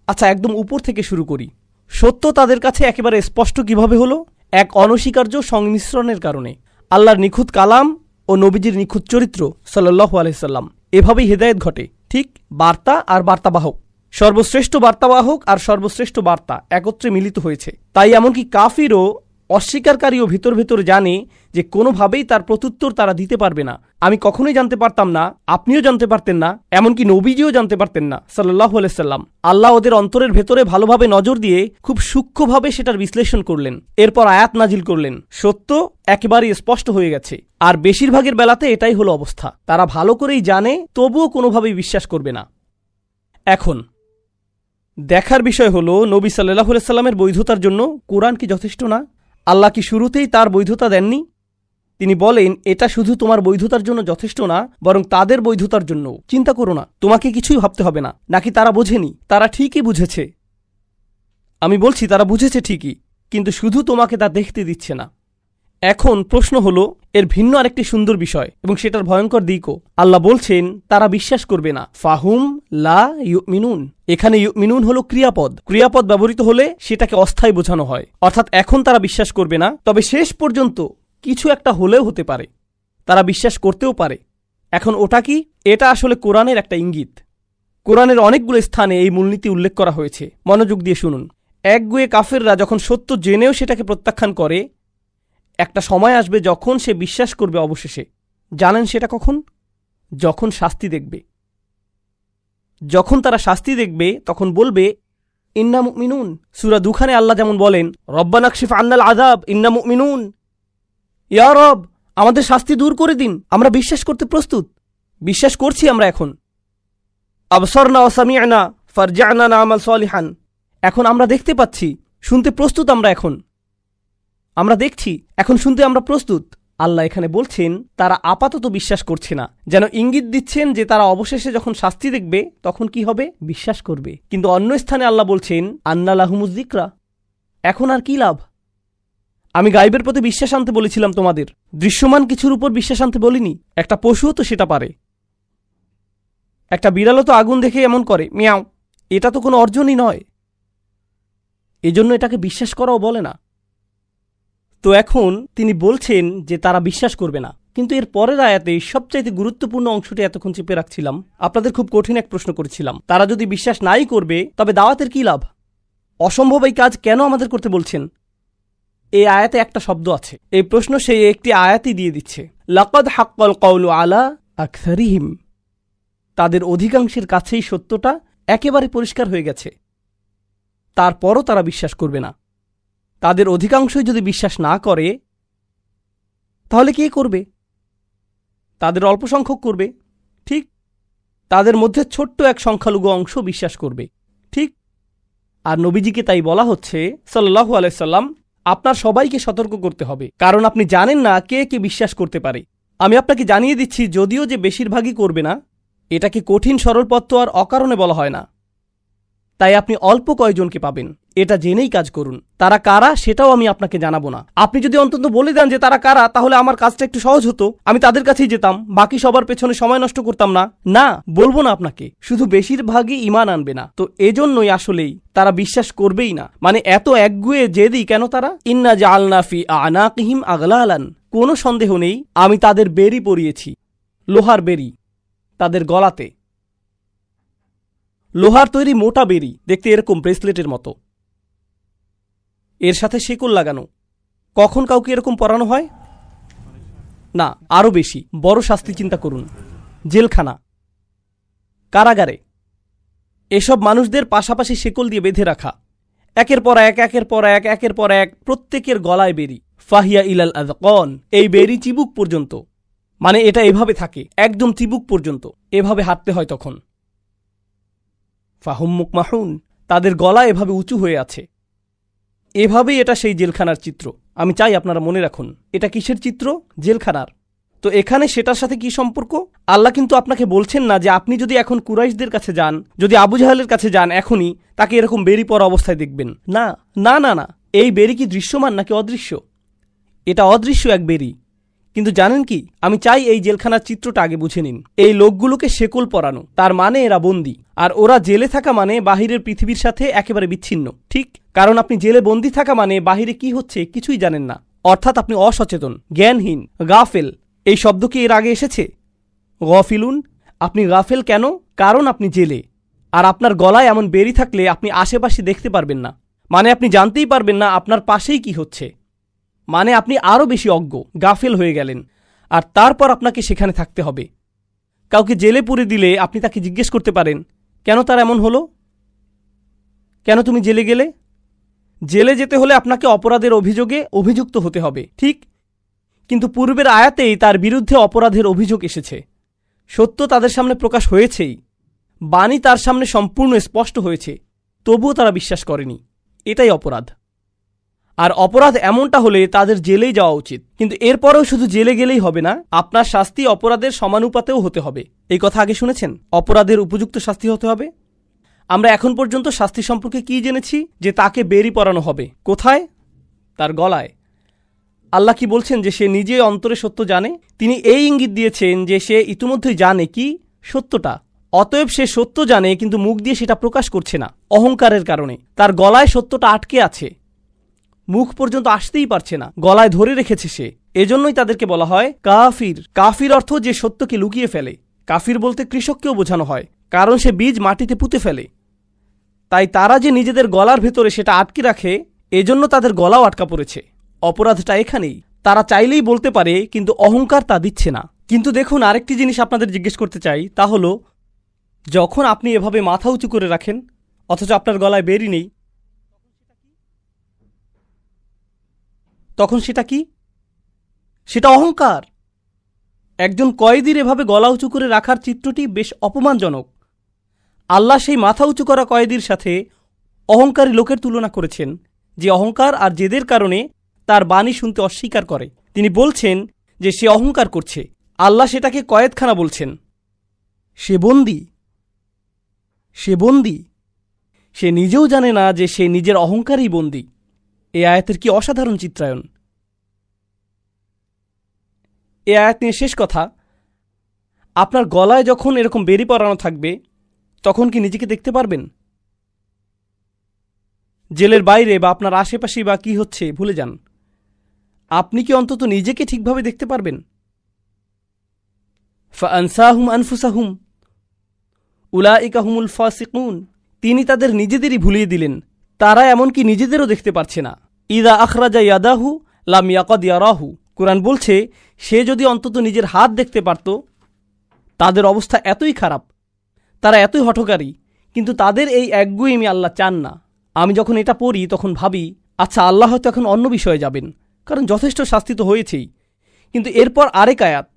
আচ্ছা, একদম উপর থেকে শুরু করি। সত্য তাদের কাছে একেবারে স্পষ্ট কিভাবে হলো? এক অনস্বীকার্য সংমিশ্রণের কারণে। আল্লাহর নিখুঁত কালাম ও নবীজির নিখুঁত চরিত্র সাল্লাল্লাহু আলাইহি সাল্লাম, এভাবেই হেদায়েত ঘটে। ঠিক বার্তা আর বার্তাবাহক, সর্বশ্রেষ্ঠ বার্তাবাহক আর সর্বশ্রেষ্ঠ বার্তা একত্রে মিলিত হয়েছে। তাই এমনকি কাফিরও, অস্বীকারীও ভিতর ভিতর জানে যে কোনোভাবেই তার প্রত্যুত্তর তারা দিতে পারবে না। আমি কখনোই জানতে পারতাম না, আপনিও জানতে পারতেন না, এমনকি নবীজিও জানতে পারতেন না সাল্লাল্লাহু আলাইহি সাল্লাম। আল্লাহ ওদের অন্তরের ভেতরে ভালোভাবে নজর দিয়ে খুব সূক্ষ্মভাবে সেটার বিশ্লেষণ করলেন, এরপর আয়াত নাজিল করলেন। সত্য একেবারেই স্পষ্ট হয়ে গেছে, আর বেশিরভাগের বেলাতে এটাই হলো অবস্থা। তারা ভালো করেই জানে, তবুও কোনোভাবেই বিশ্বাস করবে না। এখন দেখার বিষয় হলো, নবী সাল্লাল্লাহু আলাইহি সাল্লামের বৈধতার জন্য কোরআন কি যথেষ্ট না? আল্লাহ কি শুরুতেই তার বৈধতা দেননি? তিনি বলেন, এটা শুধু তোমার বৈধতার জন্য যথেষ্ট না, বরং তাদের বৈধতার জন্য। চিন্তা করো না, তোমাকে কিছুই ভাবতে হবে না। নাকি তারা বোঝেনি? তারা ঠিকই বুঝেছে। আমি বলছি তারা বুঝেছে ঠিকই, কিন্তু শুধু তোমাকে তা দেখতে দিচ্ছে না। এখন প্রশ্ন হলো, এর ভিন্ন আরেকটি সুন্দর বিষয় এবং সেটার ভয়ঙ্কর দিকও। আল্লাহ বলছেন তারা বিশ্বাস করবে না। ফাহুম লা ইউমিনুন, এখানে ইউমিনুন হলো ক্রিয়াপদ। ক্রিয়াপদ ব্যবহৃত হলে সেটাকে অস্থায়ী বোঝানো হয়, অর্থাৎ এখন তারা বিশ্বাস করবে না, তবে শেষ পর্যন্ত কিছু একটা হলেও হতে পারে, তারা বিশ্বাস করতেও পারে। এখন ওটা কি? এটা আসলে কোরআনের একটা ইঙ্গিত। কোরআনের অনেকগুলো স্থানে এই মূলনীতি উল্লেখ করা হয়েছে, মনোযোগ দিয়ে শুনুন। একগুয়ে কাফেররা যখন সত্য জেনেও সেটাকে প্রত্যাখ্যান করে, একটা সময় আসবে যখন সে বিশ্বাস করবে অবশেষে। জানেন সেটা কখন? যখন শাস্তি দেখবে। যখন তারা শাস্তি দেখবে তখন বলবে ইন্না মুমিনুন। সূরা দুখানে আল্লাহ যেমন বলেন, রব্বানা কশিফ আন্নাল আযাব ইন্না মুমিনুন, ইয়া রব আমাদের শাস্তি দূর করে দিন, আমরা বিশ্বাস করতে প্রস্তুত, বিশ্বাস করছি আমরা এখন। আবসারনা ওয়া সামি'না ফারজি'না না'মাল সালিহান, এখন আমরা দেখতে পাচ্ছি, শুনতে প্রস্তুত আমরা, এখন আমরা দেখছি, এখন শুনতে আমরা প্রস্তুত। আল্লাহ এখানে বলছেন তারা আপাতত বিশ্বাস করছে না, যেন ইঙ্গিত দিচ্ছেন যে তারা অবশেষে যখন শাস্তি দেখবে তখন কি হবে? বিশ্বাস করবে। কিন্তু অন্য স্থানে আল্লাহ বলছেন আন্না লাহুমুজ যিকরা, এখন আর কি লাভ? আমি গায়বের প্রতি বিশ্বাস আনতে বলেছিলাম তোমাদের, দৃশ্যমান কিছুর উপর বিশ্বাস আনতে বলিনি। একটা পশুও তো সেটা পারে। একটা বিড়ালও তো আগুন দেখে এমন করে, মিয়াও। এটা তো কোনো অর্জনই নয়, এজন্য এটাকে বিশ্বাস করাও বলে না। তো এখন তিনি বলছেন যে তারা বিশ্বাস করবে না। কিন্তু এর পরের আয়াতে সবচাইতে গুরুত্বপূর্ণ অংশটি এতক্ষণ চেপে রাখছিলাম, আপনাদের খুব কঠিন এক প্রশ্ন করেছিলাম। তারা যদি বিশ্বাস নাই করবে তবে দাওয়াতের কি লাভ? অসম্ভব এই কাজ কেন আমাদের করতে বলছেন? এই আয়াতে একটা শব্দ আছে, এই প্রশ্ন সেই একটি আয়াতই দিয়ে দিচ্ছে। লাকাদ হাক্কাল কওলু আলা আকসারিহিম, তাদের অধিকাংশের কাছেই সত্যটা একেবারে পরিষ্কার হয়ে গেছে, তারপরও তারা বিশ্বাস করবে না। তাদের অধিকাংশই যদি বিশ্বাস না করে, তাহলে কে করবে? তাদের অল্প সংখ্যক করবে, ঠিক। তাদের মধ্যে ছোট্ট এক সংখ্যালঘু অংশ বিশ্বাস করবে, ঠিক। আর নবীজিকে তাই বলা হচ্ছে সাল্লাল্লাহু আলাইহি সাল্লাম, আপনার সবাইকে সতর্ক করতে হবে, কারণ আপনি জানেন না কে কে বিশ্বাস করতে পারে। আমি আপনাকে জানিয়ে দিচ্ছি, যদিও যে বেশিরভাগই করবে না, এটাকে কঠিন সরল পথ তো আর অকারণে বলা হয় না। তাই আপনি অল্প কয়েকজনকে পাবেন, এটা জেনেই কাজ করুন। তারা কারা সেটাও আমি আপনাকে জানাবো না। আপনি যদি অন্তত বলে দেন যে তারা কারা, তাহলে আমার কাজটা একটু সহজ হতো, আমি তাদের কাছেই যেতাম, বাকি সবার পেছনে সময় নষ্ট করতাম না। না, বলবো না আপনাকে, শুধু বেশিরভাগই ঈমান আনবে না, তো এজন্যই আসলেই তারা বিশ্বাস করবেই না। মানে এত একগুয়ে জেদি কেন তারা? ইন্না জাআলনা ফি আনাকিহিম আগলালান, কোনো সন্দেহ নেই আমি তাদের বেরি পরিয়েছি, লোহার বেরি তাদের গলাতে, লোহার তৈরি মোটা বেরি, দেখতে এরকম ব্রেসলেটের মতো, এর সাথে শেকল লাগানো। কখন কাউকে এরকম পরানো হয়? না, আরও বেশি বড় শাস্তি চিন্তা করুন, জেলখানা, কারাগারে। এসব মানুষদের পাশাপাশি শেকল দিয়ে বেঁধে রাখা, একের পর এক একের পর এক একের পর এক, প্রত্যেকের গলায় বেরি। ফাহিয়া ইলাল আযকান, এই বেরি চিবুক পর্যন্ত, মানে এটা এভাবে থাকে একদম চিবুক পর্যন্ত, এভাবে হাঁটতে হয় তখন। ফাহুম মুকমাহুন, তাদের গলা এভাবে উঁচু হয়ে আছে। এভাবেই এটা সেই জেলখানার চিত্র। আমি চাই আপনারা মনে রাখুন, এটা কিসের চিত্র? জেলখানার। তো এখানে সেটার সাথে কি সম্পর্ক? আল্লাহ কিন্তু আপনাকে বলছেন না যে আপনি যদি এখন কুরাইশদের কাছে যান, যদি আবু জাহেলের কাছে যান, এখনই তাকে এরকম বেরি পরা অবস্থায় দেখবেন। না না না না, এই বেরি কি দৃশ্যমান নাকি অদৃশ্য? এটা অদৃশ্য এক বেরি। কিন্তু জানেন কি, আমি চাই এই জেলখানার চিত্রটা আগে বুঝে নিন। এই লোকগুলোকে শেকল পরানো, তার মানে এরা বন্দী, আর ওরা জেলে থাকা মানে বাহিরের পৃথিবীর সাথে একেবারে বিচ্ছিন্ন, ঠিক। কারণ আপনি জেলে বন্দী থাকা মানে বাহিরে কি হচ্ছে কিছুই জানেন না, অর্থাৎ আপনি অসচেতন, জ্ঞানহীন, গাফেল। এই শব্দ কি এর আগে এসেছে? গফিলুন। আপনি গাফেল কেন? কারণ আপনি জেলে, আর আপনার গলায় এমন বেরি থাকলে আপনি আশেপাশে দেখতে পারবেন না, মানে আপনি জানতেই পারবেন না আপনার পাশেই কি হচ্ছে, মানে আপনি আরও বেশি অজ্ঞ, গাফেল হয়ে গেলেন। আর তারপর আপনাকে সেখানে থাকতে হবে। কাউকে জেলে পুরে দিলে আপনি তাকে জিজ্ঞেস করতে পারেন, কেন তার এমন হলো, কেন তুমি জেলে গেলে? জেলে যেতে হলে আপনাকে অপরাধের অভিযোগে অভিযুক্ত হতে হবে, ঠিক। কিন্তু পূর্বের আয়াতেই তার বিরুদ্ধে অপরাধের অভিযোগ এসেছে, সত্য তাদের সামনে প্রকাশ হয়েছেই, বাণী তার সামনে সম্পূর্ণ স্পষ্ট হয়েছে, তবুও তারা বিশ্বাস করেনি। এটাই অপরাধ। আর অপরাধ এমনটা হলে তাদের জেলেই যাওয়া উচিত। কিন্তু এরপরেও শুধু জেলে গেলেই হবে না, আপনার শাস্তি অপরাধের সমানুপাতেও হতে হবে। এই কথা আগে শুনেছেন? অপরাধের উপযুক্ত শাস্তি হতে হবে। আমরা এখন পর্যন্ত শাস্তি সম্পর্কে কি জেনেছি? যে তাকে বেরি পরানো হবে। কোথায়? তার গলায়। আল্লাহ কি বলছেন? যে সে নিজে অন্তরে সত্য জানে। তিনি এই ইঙ্গিত দিয়েছেন যে সে ইতিমধ্যেই জানে কি সত্যটা, অতএব সে সত্য জানে কিন্তু মুখ দিয়ে সেটা প্রকাশ করছে না, অহংকারের কারণে। তার গলায় সত্যটা আটকে আছে, মুখ পর্যন্ত আসতেই পারছে না, গলায় ধরে রেখেছে সে। এজন্যই তাদেরকে বলা হয় কাফির। কাফির অর্থ যে সত্যকে লুকিয়ে ফেলে। কাফির বলতে কৃষককেও বোঝানো হয়, কারণ সে বীজ মাটিতে পুঁতে ফেলে। তাই তারা যে নিজেদের গলার ভেতরে সেটা আটকে রাখে, এজন্য তাদের গলাও আটকা পড়েছে। অপরাধটা এখানেই। তারা চাইলেই বলতে পারে, কিন্তু অহংকার তা দিচ্ছে না। কিন্তু দেখুন, আরেকটি জিনিস আপনাদের জিজ্ঞেস করতে চাই, তা হলো যখন আপনি এভাবে মাথা উঁচু করে রাখেন অথচ আপনার গলায় বেরি নেই, তখন সেটা কি? সেটা অহংকার। একজন কয়েদির এভাবে গলা উঁচু করে রাখার চিত্রটি বেশ অপমানজনক। আল্লাহ সেই মাথা উঁচু করা কয়েদির সাথে অহংকারী লোকের তুলনা করেছেন, যে অহংকার আর জেদের কারণে তার বাণী শুনতে অস্বীকার করে। তিনি বলছেন যে সে অহংকার করছে। আল্লাহ সেটাকে কয়েদখানা বলছেন। সে বন্দী, সে বন্দী। সে নিজেও জানে না যে সে নিজের অহংকারেই বন্দী। এই আয়াতের কি অসাধারণ চিত্রায়ন! এই আয়াত নিয়ে শেষ কথা, আপনার গলায় যখন এরকম বেরি পরানো থাকবে, তখন কি নিজেকে দেখতে পারবেন? জেলের বাইরে বা আপনার আশেপাশে বা কি হচ্ছে ভুলে যান, আপনি কি অন্তত নিজেকে ঠিকভাবে দেখতে পারবেন? ফাআনসাহুম আনফুসাহুম উলাইকা হুমুল ফাসিকুন। তিনি তাদের নিজেদেরই ভুলিয়ে দিলেন, তারা এমনকি নিজেদেরও দেখতে পারছে না। ইদা আখরাজা ইয়াদাহু লাম ইয়াকাদ ইয়ারাহু। কুরআন বলছে, সে যদি অন্তত নিজের হাত দেখতে পারত। তাদের অবস্থা এতই খারাপ তারা এতই হঠকারী, কিন্তু তাদের এই একগুঁয়েমি আল্লাহ চান না। আমি যখন এটা পড়ি তখন ভাবি, আচ্ছা আল্লাহ হয়তো এখন অন্য বিষয়ে যাবেন, কারণ যথেষ্ট শাস্তি তো হয়েছেই। কিন্তু এরপর আরেক আয়াত,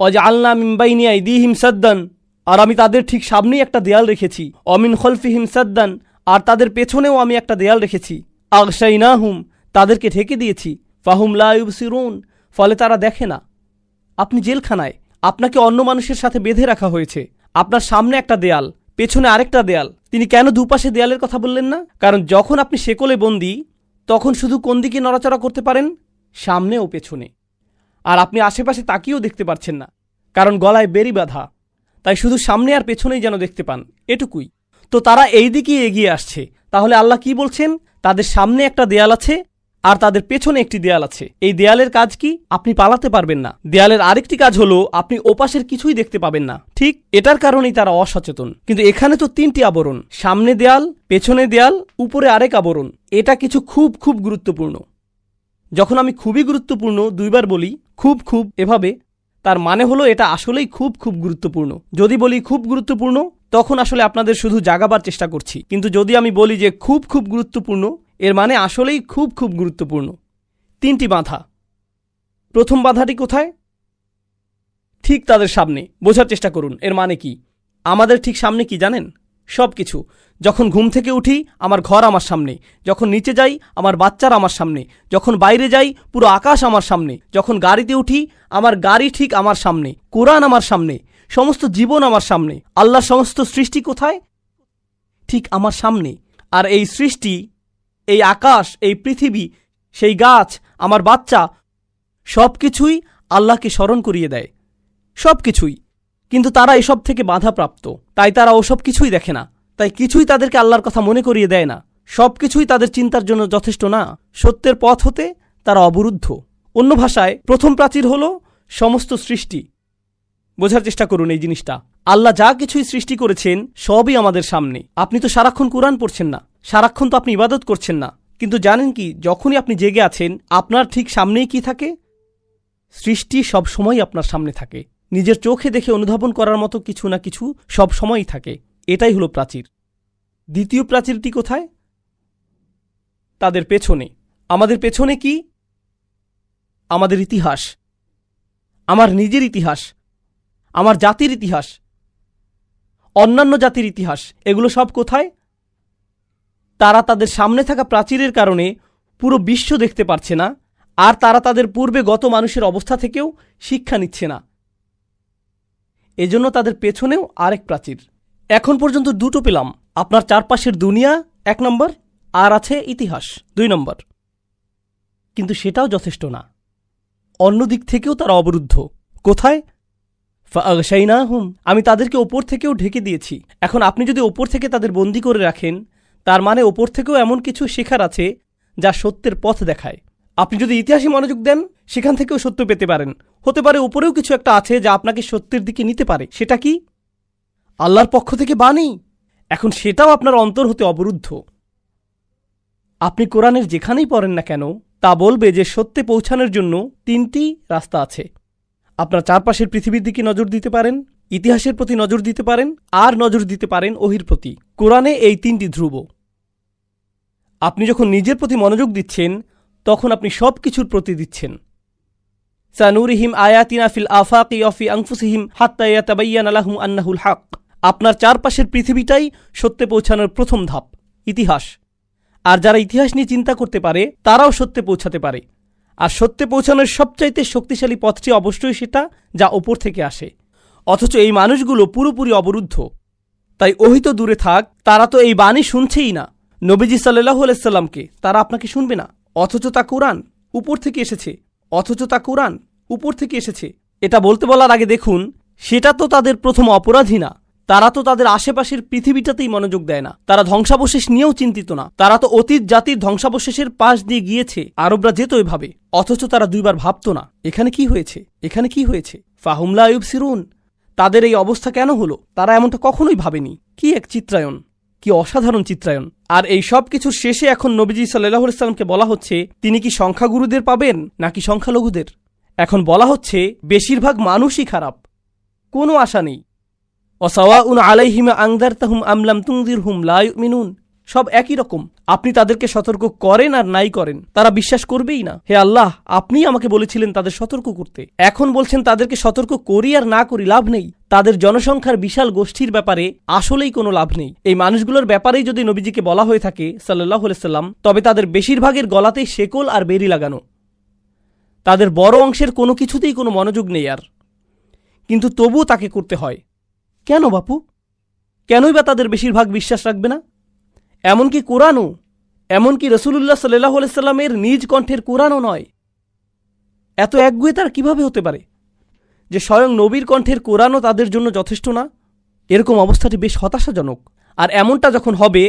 ওয়াজআলনা মিন বাইনি আইদিহিম সাদ্দান, আর আমি তাদের ঠিক সামনেই একটা দেয়াল রেখেছি, অমিন খলফিহিম সাদ্দান, আর তাদের পেছনেও আমি একটা দেয়াল রেখেছি, আগশাইনাহুম, তাদেরকে ঢেকে দিয়েছি, ফাহুম লা ইউবসিরুন, ফলে তারা দেখে না। আপনি জেলখানায়, আপনাকে অন্য মানুষের সাথে বেঁধে রাখা হয়েছে, আপনার সামনে একটা দেয়াল, পেছনে আরেকটা দেয়াল। তিনি কেন দুপাশে দেয়ালের কথা বললেন না? কারণ যখন আপনি শেকলে বন্দী, তখন শুধু কোন দিকে নড়াচড়া করতে পারেন? সামনে ও পেছনে। আর আপনি আশেপাশে তাকিয়েও দেখতে পারছেন না, কারণ গলায় বেড়ি বাঁধা। তাই শুধু সামনে আর পেছনেই যেন দেখতে পান, এটুকুই। তো তারা এই দিকেই এগিয়ে আসছে। তাহলে আল্লাহ কি বলছেন? তাদের সামনে একটা দেয়াল আছে আর তাদের পেছনে একটি দেয়াল আছে। এই দেয়ালের কাজ কি? আপনি পালাতে পারবেন না। দেয়ালের আরেকটি কাজ হলো আপনি ওপাশের কিছুই দেখতে পাবেন না। ঠিক এটার কারণেই তারা অসচেতন। কিন্তু এখানে তো 3টি আবরণ, সামনে দেয়াল, পেছনে দেয়াল, উপরে আরেক আবরণ। এটা কিছু খুব খুব গুরুত্বপূর্ণ। যখন আমি খুবই গুরুত্বপূর্ণ 2বার বলি, খুব খুব এভাবে, তার মানে হলো এটা আসলেই খুব খুব গুরুত্বপূর্ণ। যদি বলি খুব গুরুত্বপূর্ণ, তখন আসলে আপনাদের শুধু জাগাবার চেষ্টা করছি। কিন্তু যদি আমি বলি যে খুব খুব গুরুত্বপূর্ণ, এর মানে আসলেই খুব খুব গুরুত্বপূর্ণ। 3টি বাধা। প্রথম বাধাটি কোথায়? ঠিক তাদের সামনে। বোঝার চেষ্টা করুন এর মানে কি। আমাদের ঠিক সামনে কি জানেন? সব কিছু। যখন ঘুম থেকে উঠি, আমার ঘর আমার সামনে। যখন নিচে যাই, আমার বাচ্চারা আমার সামনে। যখন বাইরে যাই, পুরো আকাশ আমার সামনে। যখন গাড়িতে উঠি, আমার গাড়ি ঠিক আমার সামনে। কোরআন আমার সামনে। সমস্ত জীবন আমার সামনে। আল্লাহর সমস্ত সৃষ্টি কোথায়? ঠিক আমার সামনে। আর এই সৃষ্টি, এই আকাশ, এই পৃথিবী, সেই গাছ, আমার বাচ্চা, সব কিছুই আল্লাহকে স্মরণ করিয়ে দেয়। সব কিছুই। কিন্তু তারা এসব থেকে বাধাপ্রাপ্ত। তাই তারা ওসব কিছুই দেখে না। তাই কিছুই তাদেরকে আল্লাহর কথা মনে করিয়ে দেয় না। সব কিছুই তাদের চিন্তার জন্য যথেষ্ট না। সত্যের পথ হতে তারা অবরুদ্ধ। অন্য ভাষায় প্রথম প্রাচীর হলো সমস্ত সৃষ্টি। বোঝার চেষ্টা করুন এই জিনিসটা। আল্লাহ যা কিছুই সৃষ্টি করেছেন সবই আমাদের সামনে। আপনি তো সারাক্ষণ কোরআন পড়ছেন না, সারাক্ষণ তো আপনি ইবাদত করছেন না। কিন্তু জানেন কি, যখনই আপনি জেগে আছেন, আপনার ঠিক সামনেই কি থাকে? সৃষ্টি সব সময় আপনার সামনে থাকে। নিজের চোখে দেখে অনুধাবন করার মতো কিছু না কিছু সব সময়ই থাকে। এটাই হলো প্রাচীর। দ্বিতীয় প্রাচীরটি কোথায়? তাদের পেছনে। আমাদের পেছনে কি? আমাদের ইতিহাস, আমার নিজের ইতিহাস, আমার জাতির ইতিহাস, অন্যান্য জাতির ইতিহাস। এগুলো সব কোথায়? তারা তাদের সামনে থাকা প্রাচীরের কারণে পুরো বিশ্ব দেখতে পারছে না, আর তারা তাদের পূর্বে গত মানুষের অবস্থা থেকেও শিক্ষা নিচ্ছে না। এজন্য তাদের পেছনেও আরেক প্রাচীর। এখন পর্যন্ত 2টো পেলাম। আপনার চারপাশের দুনিয়া 1 নম্বর, আর আছে ইতিহাস 2 নম্বর। কিন্তু সেটাও যথেষ্ট না। অন্য দিক থেকেও তারা অবরুদ্ধ। কোথায়? ফাগশাইনাহুম, আমি তাদেরকে ওপর থেকেও ঢেকে দিয়েছি। এখন আপনি যদি ওপর থেকে তাদের বন্দী করে রাখেন, তার মানে ওপর থেকেও এমন কিছু শেখার আছে যা সত্যের পথ দেখায়। আপনি যদি ইতিহাসে মনোযোগ দেন, সেখান থেকেও সত্য পেতে পারেন। হতে পারে উপরেও কিছু একটা আছে যা আপনাকে সত্যের দিকে নিতে পারে। সেটা কি? আল্লাহর পক্ষ থেকে বাণী। এখন সেটাও আপনার অন্তর হতে অবরুদ্ধ। আপনি কোরআনের যেখানেই পড়েন না কেন, তা বলবে যে সত্যে পৌঁছানোর জন্য 3টি রাস্তা আছে। আপনার চারপাশের পৃথিবীর দিকে নজর দিতে পারেন, ইতিহাসের প্রতি নজর দিতে পারেন, আর নজর দিতে পারেন ওহির প্রতি। কোরআনে এই 3টি ধ্রুব। আপনি যখন নিজের প্রতি মনোযোগ দিচ্ছেন, তখন আপনি সব কিছুর প্রতি দিচ্ছেন। সানুরিহিম আয়াতিনা ফিল আফাকি ওয়া ফি আনফুসিহিম হাত্তা ইয়াতাবায়্যানা লাহুম আন্নাহুল হক। আপনার চারপাশের পৃথিবীটাই সত্যে পৌঁছানোর প্রথম ধাপ, ইতিহাস। আর যারা ইতিহাস নিয়ে চিন্তা করতে পারে, তারাও সত্যে পৌঁছাতে পারে। আর সত্যে পৌঁছানোর সবচাইতে শক্তিশালী পথটি অবশ্যই সেটা যা ওপর থেকে আসে। অথচ এই মানুষগুলো পুরোপুরি অবরুদ্ধ। তাই ওহি তো দূরে থাক, তারা তো এই বাণী শুনছেই না। নবীজি সাল্লাল্লাহু আলাইহি সাল্লামকে তারা আপনাকে শুনবে না। অথচ তা কোরআন উপর থেকে এসেছে। অথচ তা কোরআন উপর থেকে এসেছে। এটা বলতে বলার আগে দেখুন, সেটা তো তাদের প্রথম অপরাধী না। তারা তো তাদের আশেপাশের পৃথিবীটাতেই মনোযোগ দেয় না। তারা ধ্বংসাবশেষ নিয়েও চিন্তিত না। তারা তো অতীত জাতির ধ্বংসাবশেষের পাশ দিয়ে গিয়েছে। আরবরা যেত এভাবে। অথচ তারা 2বার ভাবত না, এখানে কি হয়েছে, এখানে কি হয়েছে। ফাহুম লা ইউবসিরুন, তাদের এই অবস্থা কেন হলো? তারা এমনটা কখনোই ভাবেনি। কি এক চিত্রায়ন, কি অসাধারণ চিত্রায়ন। আর এই সব কিছুর শেষে এখন নবীজি সাল্লাল্লাহু আলাইহি সাল্লামকে বলা হচ্ছে, তিনি কি সংখ্যাগুরুদের পাবেন নাকি সংখ্যালঘুদের? এখন বলা হচ্ছে বেশিরভাগ মানুষই খারাপ, কোনো আশা নেই। ওয়াসাওয়াউন আলাইহিম আনযারতাহুম আম লাম তুনযিরহুম লা ইউমিনুন, সব একই রকম। আপনি তাদেরকে সতর্ক করেন আর নাই করেন, তারা বিশ্বাস করবেই না। হে আল্লাহ, আপনিই আমাকে বলেছিলেন তাদের সতর্ক করতে, এখন বলছেন তাদেরকে সতর্ক করি আর না করি লাভ নেই। তাদের জনসংখ্যার বিশাল গোষ্ঠীর ব্যাপারে আসলেই কোনো লাভ নেই। এই মানুষগুলোর ব্যাপারেই যদি নবীজিকে বলা হয়ে থাকে সাল্লাল্লাহু আলাইহি সাল্লাম, তবে তাদের বেশিরভাগের গলাতেই শেকল আর বেরি লাগানো। তাদের বড় অংশের কোনো কিছুতেই কোনো মনোযোগ নেই আর, কিন্তু তবুও তাকে করতে হয়। কেন বাপু? কেনই বা তাদের বেশিরভাগ বিশ্বাস রাখবে না? এমনকি কোরআনও, এমনকি রাসূলুল্লাহ সাল্লাল্লাহু আলাইহি সাল্লামের নিজ কণ্ঠের কোরআনও নয়। এত একগুঁয়ে তার কিভাবে হতে পারে যে স্বয়ং নবীর কণ্ঠের কোরআনও তাদের জন্য যথেষ্ট না? এরকম অবস্থাটি বেশ হতাশাজনক। আর এমনটা যখন হবে